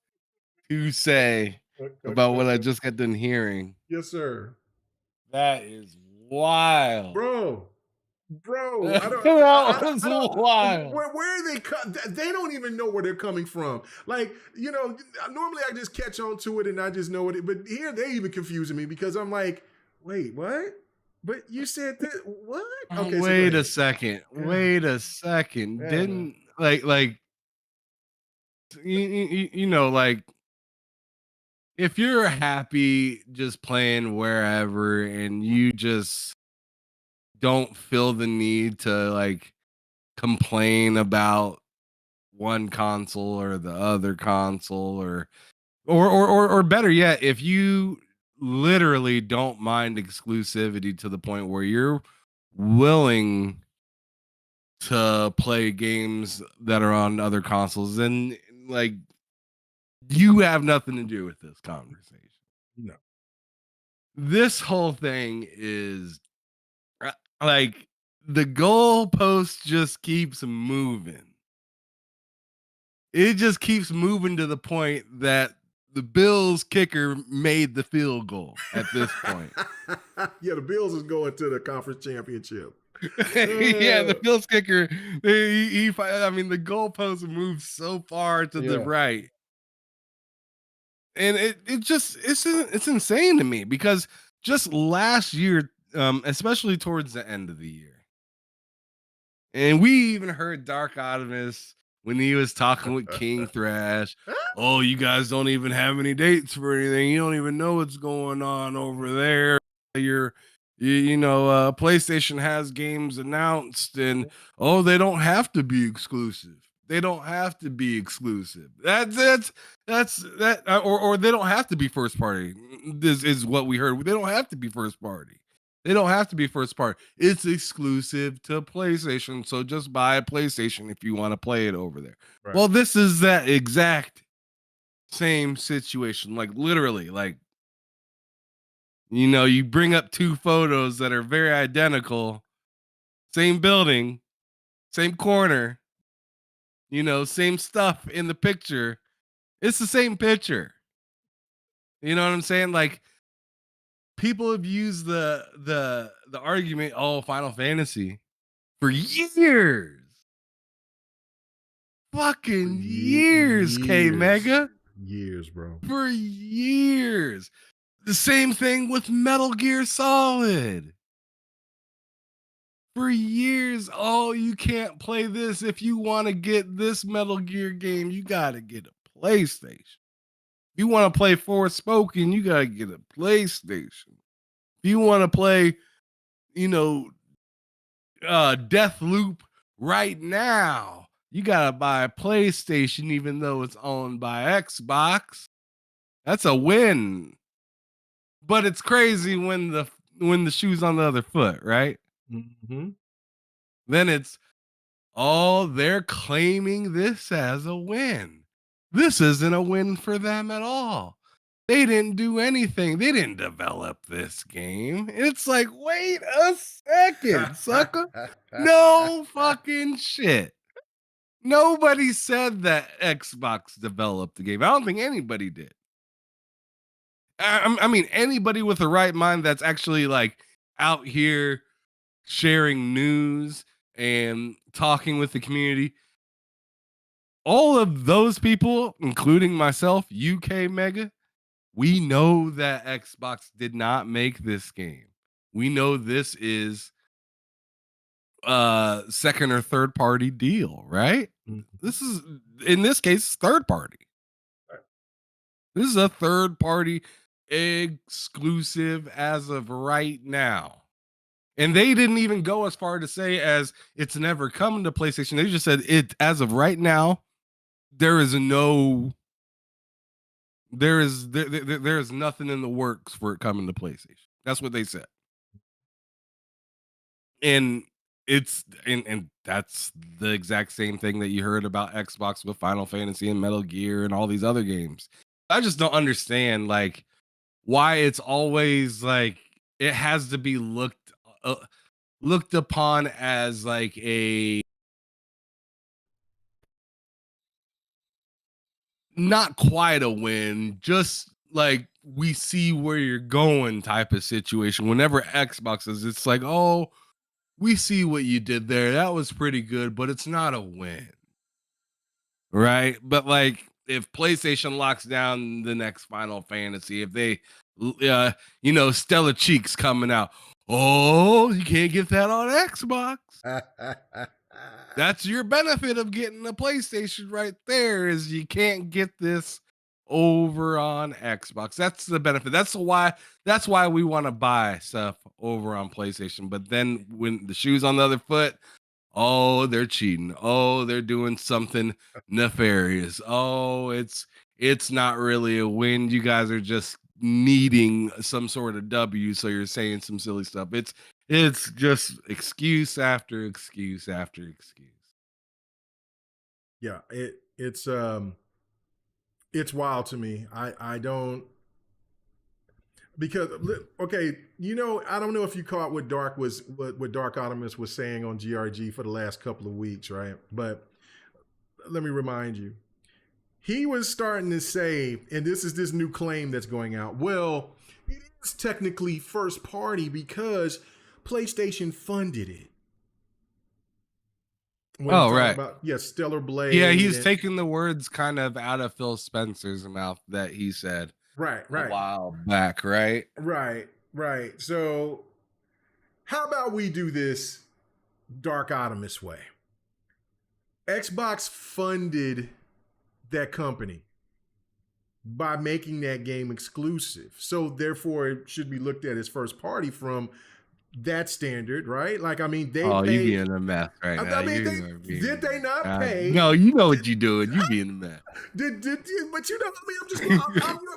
to say about what I just got done hearing. Yes, sir. That is wild, bro. Wild. Where are they? They don't even know where they're coming from. Like, normally I just catch on to it and I just know it, but here they even confusing me, because I'm like, wait, what? But you said that, what? Okay, wait a second. Yeah. Didn't like if you're happy just playing wherever and you just don't feel the need to complain about one console or the other console, or better yet, if you literally don't mind exclusivity to the point where you're willing to play games that are on other consoles, then you have nothing to do with this conversation. No. This whole thing is the goalpost just keeps moving. It just keeps moving to the point that the Bills kicker made the field goal at this point. Yeah, the Bills is going to the conference championship. Yeah, the Bills kicker, the goalpost moves so far to the right. And it's insane to me, because just last year, especially towards the end of the year, and we even heard Dark Optimus when he was talking with King Thrash. Oh, you guys don't even have any dates for anything. You don't even know what's going on over there. PlayStation has games announced, and they don't have to be exclusive. They don't have to be exclusive. Or they don't have to be first party. This is what we heard. They don't have to be first party. They don't have to be first party. It's exclusive to PlayStation. So just buy a PlayStation if you want to play it over there. Right. Well, this is that exact same situation. Like literally, like, you bring up two photos that are very identical, same building, same corner, same stuff in the picture. It's the same picture. You know what I'm saying? Like, people have used the argument, Final Fantasy, for years. Fucking years, K-Mega. Years, bro. For years. The same thing with Metal Gear Solid. For years, you can't play this. If you want to get this Metal Gear game, you got to get a PlayStation. If you want to play Forspoken, you got to get a PlayStation. If you want to play, Deathloop right now, you got to buy a PlayStation, even though it's owned by Xbox. That's a win. But it's crazy when the shoe's on the other foot, right? Mm-hmm. Then it's, they're claiming this as a win. This isn't a win for them at all. They didn't do anything. They didn't develop this game. It's like, wait a second, sucker. No fucking shit. Nobody said that Xbox developed the game. I don't think anybody did. I mean, anybody with the right mind that's actually like out here sharing news and talking with the community, all of those people, including myself, UK Mega, we know that Xbox did not make this game. We know this is a second or third party deal, right? Mm-hmm. This is, in this case, third party. Right. This is a third party exclusive as of right now. And they didn't even go as far to say as it's never coming to PlayStation. They just said it as of right now. There is nothing in the works for it coming to PlayStation. That's what they said. And that's the exact same thing that you heard about Xbox with Final Fantasy and Metal Gear and all these other games. I just don't understand like why it's always like it has to be looked upon as like a not quite a win, just like we see where you're going type of situation. Whenever Xbox is, it's like, we see what you did there. That was pretty good, but it's not a win. Right? But like if PlayStation locks down the next Final Fantasy, if they Stellar Cheeks coming out, you can't get that on Xbox. That's your benefit of getting a PlayStation right there, is you can't get this over on Xbox. That's the benefit. That's why we want to buy stuff over on PlayStation. But then when the shoe's on the other foot, they're cheating. They're doing something nefarious. It's not really a win. You guys are just needing some sort of W, so you're saying some silly stuff. It's just excuse after excuse after excuse. Yeah, it's wild to me. I don't, because okay, I don't know if you caught what Dark Optimus was saying on GRG for the last couple of weeks, right? But let me remind you, he was starting to say, and this is this new claim that's going out, well, it is technically first party because PlayStation funded it. Right. Stellar Blade. Yeah, he's taking the words kind of out of Phil Spencer's mouth that he said right a while back, right? Right. So how about we do this Dark Optimus way? Xbox funded that company by making that game exclusive. So therefore it should be looked at as first party from that standard, right? Like, I mean, they Oh, you paid. being a mess right now. I mean, did they not pay? No, you know what you're doing. You being a mess. Did but you know,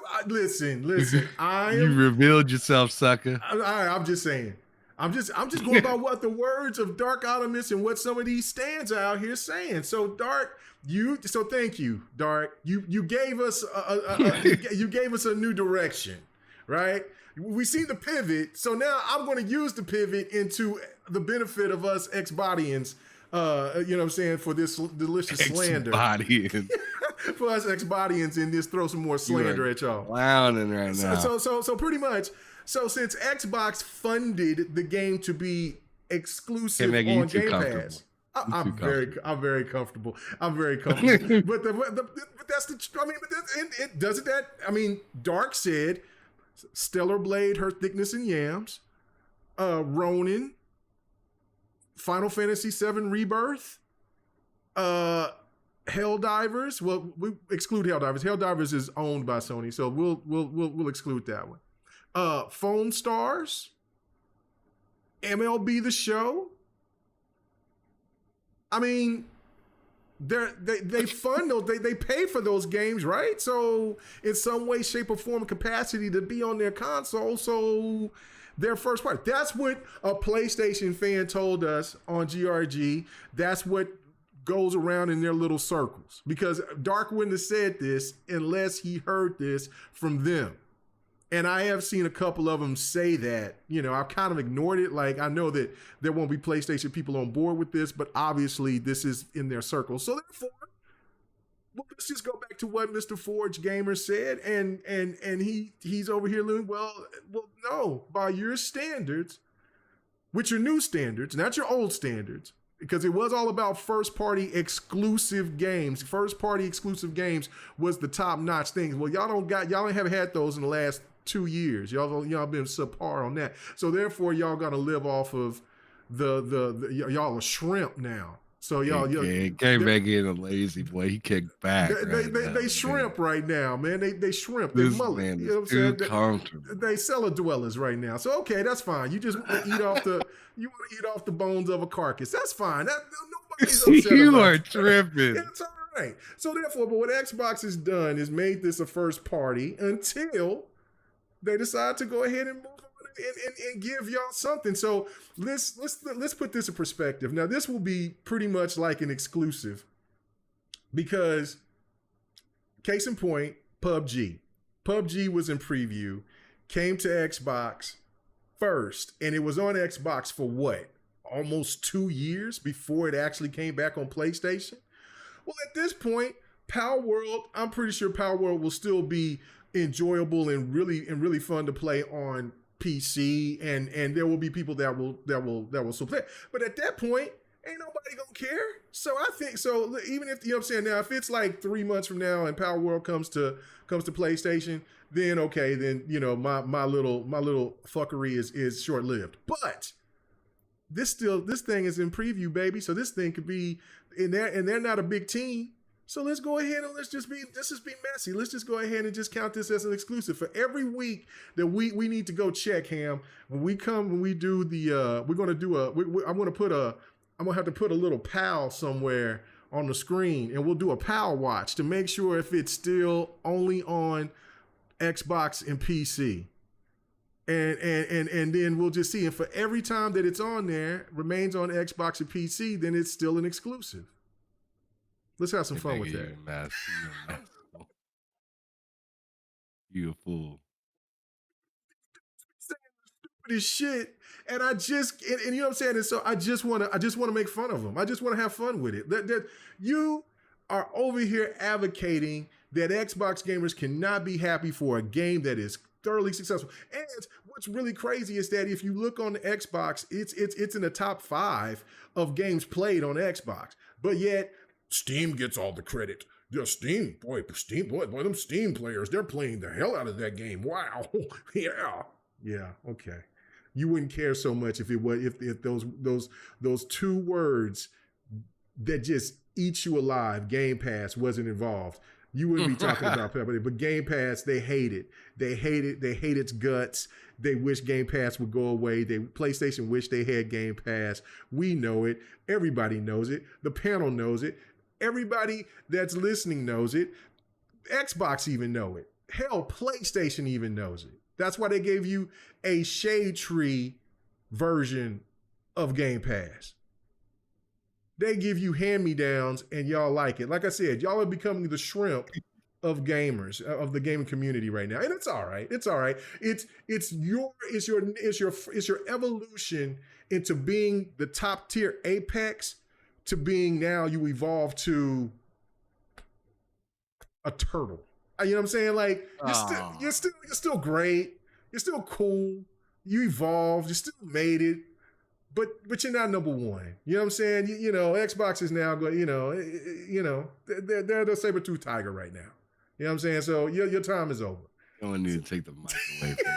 I mean, listen. You I'm revealed yourself, sucker. I'm just saying. I'm just going by what the words of Dark Optimus and what some of these stands out here saying. So Dark, thank you, Dark. You gave us you gave us a new direction, right? We see the pivot, so now I'm going to use the pivot into the benefit of us ex-bodians. You know what I'm saying, for this delicious slander. For us ex-bodians, and just throw some more slander at y'all. Clowning right now. So pretty much. So since Xbox funded the game to be exclusive on Game Pass, I'm very comfortable. I'm very comfortable. but that's the. I mean, it doesn't that. I mean, Dark said, Stellar Blade, Her Thickness and Yams, Ronin, Final Fantasy VII Rebirth, Helldivers. Well, we exclude Helldivers. Helldivers is owned by Sony, so we'll exclude that one. Phone Stars, MLB The Show. I mean, they fund those, they pay for those games, right? So in some way, shape, or form, capacity to be on their console, so their first party. That's what a PlayStation fan told us on GRG. That's what goes around in their little circles, because Dark wouldn't have said this unless he heard this from them. And I have seen a couple of them say that. You know, I've kind of ignored it. Like, I know that there won't be PlayStation people on board with this, but obviously this is in their circle. So therefore, well, let's just go back to what Mr. Forge Gamer said. And he's over here living, well, no, by your standards, with your new standards, not your old standards, because it was all about first-party exclusive games. First-party exclusive games was the top-notch thing. Well, y'all haven't had those in the last 2 years. Y'all been subpar on that. So therefore, y'all got to live off of the y'all a shrimp now. So y'all came back in a lazy boy. He kicked back. They shrimp right now, man. They shrimp. They This mullet. man You know what I'm is saying? too comfortable. They cellar dwellers right now. So okay, that's fine. You just want to eat off the bones of a carcass. That's fine. Nobody's upset You about are that. tripping. It's all right. So therefore, but what Xbox has done is made this a first party until they decide to go ahead and move on and give y'all something. So let's put this in perspective. Now, this will be pretty much like an exclusive, because case in point, PUBG. PUBG was in preview, came to Xbox first, and it was on Xbox for what? Almost 2 years before it actually came back on PlayStation. Well, at this point, Palworld, I'm pretty sure Palworld will still be enjoyable and really fun to play on PC, and there will be people that will still play. But at that point, ain't nobody gonna care. So I think so. Even if, you know what I'm saying, now if it's like 3 months from now and Palworld comes to PlayStation, then okay, then you know my little fuckery is short lived. But this thing is in preview, baby. So this thing could be in there, and they're not a big team. So let's go ahead and let's just be messy. Let's just go ahead and just count this as an exclusive for every week that we need to go check, Ham. When we do the we're gonna do I'm gonna have to put a little PAL somewhere on the screen, and we'll do a PAL watch to make sure if it's still only on Xbox and PC. And then we'll just see. And for every time that it's on there, remains on Xbox and PC, then it's still an exclusive. Let's have some fun with that. You a fool. Stupid shit, and I just and you know what I'm saying. And so I just want to make fun of them. I just want to have fun with it. That you are over here advocating that Xbox gamers cannot be happy for a game that is thoroughly successful. And what's really crazy is that if you look on the Xbox, it's in the top 5 of games played on Xbox, but yet Steam gets all the credit. Yeah, Steam, boy, them Steam players, they're playing the hell out of that game. Wow, yeah, okay. You wouldn't care so much if those 2 words that just eats you alive, Game Pass wasn't involved, you wouldn't be talking about Pepper. But Game Pass, they hate it. They hate it. They hate its guts. They wish Game Pass would go away. PlayStation wish they had Game Pass. We know it. Everybody knows it. The panel knows it. Everybody that's listening knows it. Xbox even know it. Hell, PlayStation even knows it. That's why they gave you a shade tree version of Game Pass. They give you hand-me-downs and y'all like it. Like I said, y'all are becoming the shrimp of gamers, of the gaming community right now. And it's all right. It's all right. It's your evolution into being the top tier apex to being now you evolve to a turtle. You know what I'm saying? Like you're still great. You're still cool. You evolved. You still made it. But you're not number one. You know what I'm saying? You know, Xbox is now going. They're the saber-tooth tiger right now. You know what I'm saying? So your time is over. No one need to take the mic away from you.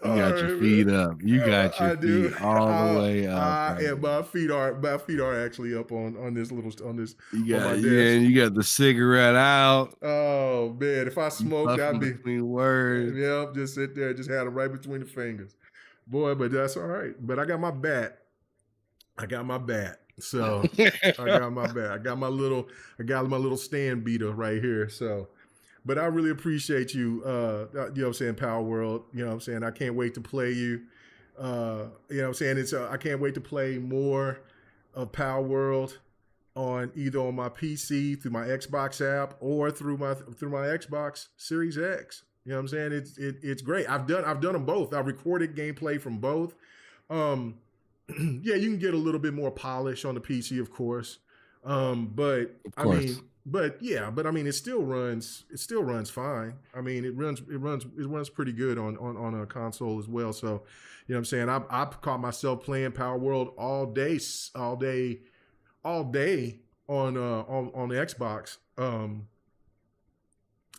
You got your feet up. You got your feet all the way up. And my feet are actually up on this. You got the cigarette out. Oh man, if I smoked, that'd be between words. Yep, just sit there, just had them right between the fingers, boy. But that's all right. But I got my bat. So I got my bat. I got my little stand beater right here. So. But I really appreciate you, you know what I'm saying, Palworld. You know what I'm saying? I can't wait to play you. You know what I'm saying? I can't wait to play more of Palworld on either on my PC through my Xbox app or through my Xbox Series X. You know what I'm saying? It's great. I've done them both. I've recorded gameplay from both. Yeah, you can get a little bit more polish on the PC, of course. But I mean. But I mean, it still runs fine. I mean, it runs pretty good on a console as well. So, you know what I'm saying? I caught myself playing Palworld all day on the Xbox.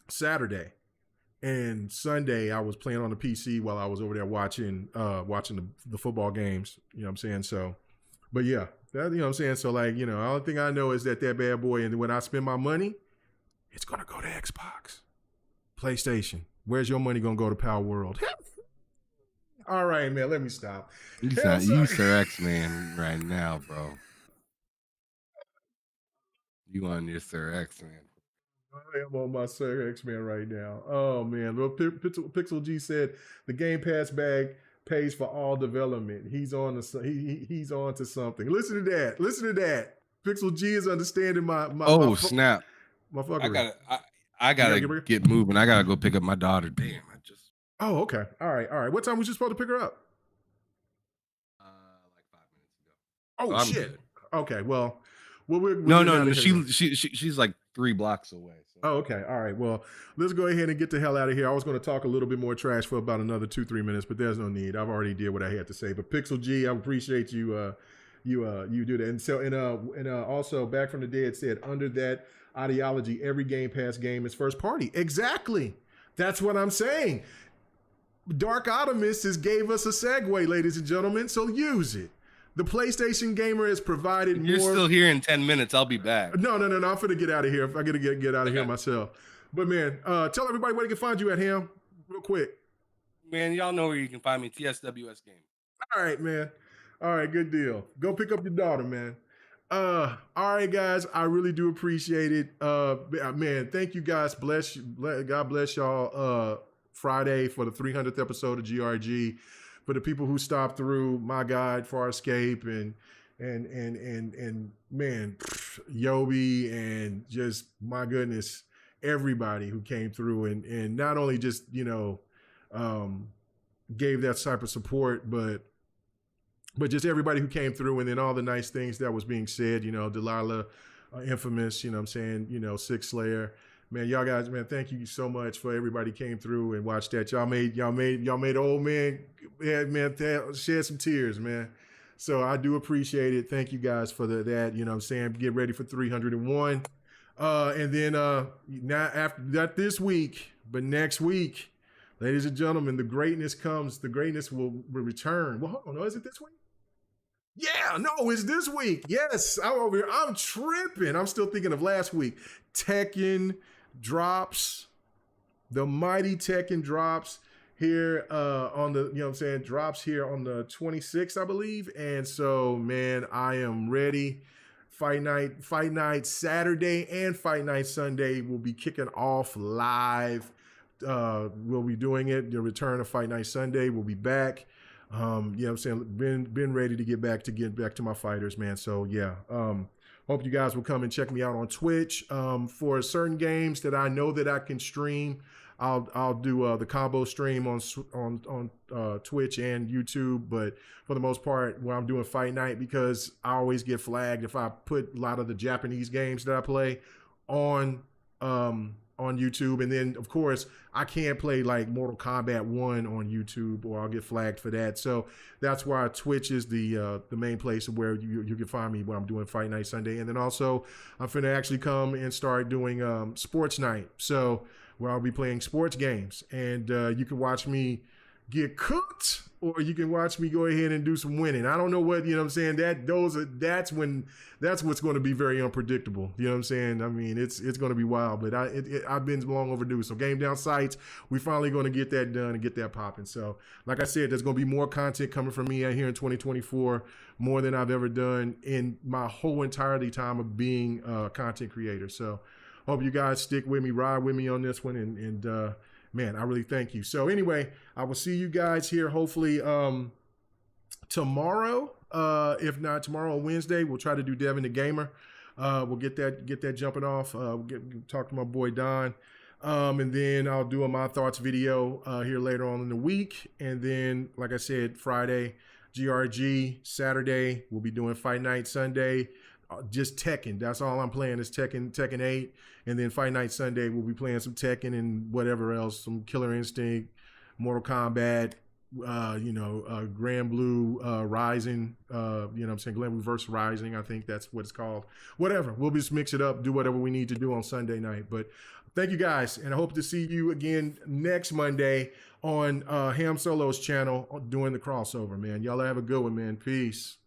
Saturday and Sunday I was playing on the PC while I was over there watching the football games. You know what I'm saying? So, but yeah. That, you know what I'm saying? So, like, you know, the only thing I know is that bad boy, and when I spend my money, it's going to go to Xbox. PlayStation. Where's your money going to go to Palworld? All right, man, let me stop. You Sir X-Man right now, bro. You on your Sir X-Man. I am on my Sir X-Man right now. Oh, man. Well, Pixel G said the Game Pass bag pays for all development. He's on to something. Listen to that. Pixel G is understanding my snap. My fuckery. I gotta get moving. I gotta go pick up my daughter. Damn, Oh, okay. All right. What time was you supposed to pick her up? Like 5 minutes ago. Oh, shit. Good. Okay. Well, no. She's like 3 blocks away. So. Oh, okay. All right. Well, let's go ahead and get the hell out of here. I was going to talk a little bit more trash for about another 2-3 minutes, but there's no need. I've already did what I had to say. But Pixel G, I appreciate you. You do that. And so, and also Back from the Dead said, under that ideology, every Game Pass game is first party. Exactly. That's what I'm saying. Dark Optimist gave us a segue, ladies and gentlemen. So use it. The PlayStation gamer has provided You're more. Still here in 10 minutes. I'll be back. No. I'm finna get out of here. If I gotta get out of here myself. But man, tell everybody where they can find you at, Ham, real quick. Man, y'all know where you can find me. TSWS Game. All right, man. All right, good deal. Go pick up your daughter, man. All right, guys. I really do appreciate it. Man, thank you guys. Bless you. God bless y'all. Friday for the 300th episode of GRG. For the people who stopped through My Guide, Far Escape, and man, Yobi, and just, my goodness, everybody who came through and not only just, you know, gave that type of support, but just everybody who came through, and then all the nice things that was being said, you know, Delilah, Infamous, you know what I'm saying, you know, Six Slayer. Man, y'all guys, man, thank you so much for everybody came through and watched that. Y'all made old man, shed some tears, man. So I do appreciate it. Thank you guys for that. You know what I'm saying? Get ready for 301. And then not after that this week, but next week, ladies and gentlemen, the greatness comes. The greatness will return. Well, hold on. No, is it this week? Yeah, no, it's this week. Yes, I'm over here. I'm tripping. I'm still thinking of last week. Tekken drops. The mighty Tekken drops here on the, you know what I'm saying, drops here on the 26th, I believe. And so, man, I am ready. Fight night Saturday and Fight night Sunday will be kicking off live. We'll be doing it. The return of Fight night Sunday. We'll be back. You know what I'm saying? Been ready to get back to my fighters, man. So yeah. Hope you guys will come and check me out on Twitch. For certain games that I know that I can stream, I'll do the combo stream on Twitch and YouTube. But for the most part, when I'm doing Fight Night, because I always get flagged if I put a lot of the Japanese games that I play on YouTube, and then of course I can't play like Mortal Kombat 1 on YouTube, or I'll get flagged for that. So that's why Twitch is the main place where you can find me when I'm doing Fight Night Sunday. And then also I'm finna actually come and start doing Sports Night, so where I'll be playing sports games, and you can watch me get cooked, or you can watch me go ahead and do some winning. I don't know what, you know what I'm saying, that's what's going to be very unpredictable. You know what I'm saying? I mean, it's going to be wild, but I've been long overdue. So Game Down Sights, we finally going to get that done and get that popping. So like I said, there's going to be more content coming from me out here in 2024, more than I've ever done in my whole entirety time of being a content creator. So hope you guys stick with me, ride with me on this one, and man, I really thank you. So anyway, I will see you guys here hopefully tomorrow. If not tomorrow on Wednesday, we'll try to do Devin the Gamer. We'll get that jumping off. Talk to my boy Don. And then I'll do a My Thoughts video here later on in the week. And then, like I said, Friday, GRG. Saturday, we'll be doing Fight Night. Sunday, just Tekken. That's all I'm playing is Tekken 8. And then Fight Night Sunday, we'll be playing some Tekken and whatever else, some Killer Instinct, Mortal Kombat, Grand Blue Rising, you know what I'm saying, Grand Blue vs. Rising, I think that's what it's called. Whatever, we'll just mix it up, do whatever we need to do on Sunday night. But thank you guys, and I hope to see you again next Monday on Ham Solo's channel doing the crossover, man. Y'all have a good one, man. Peace.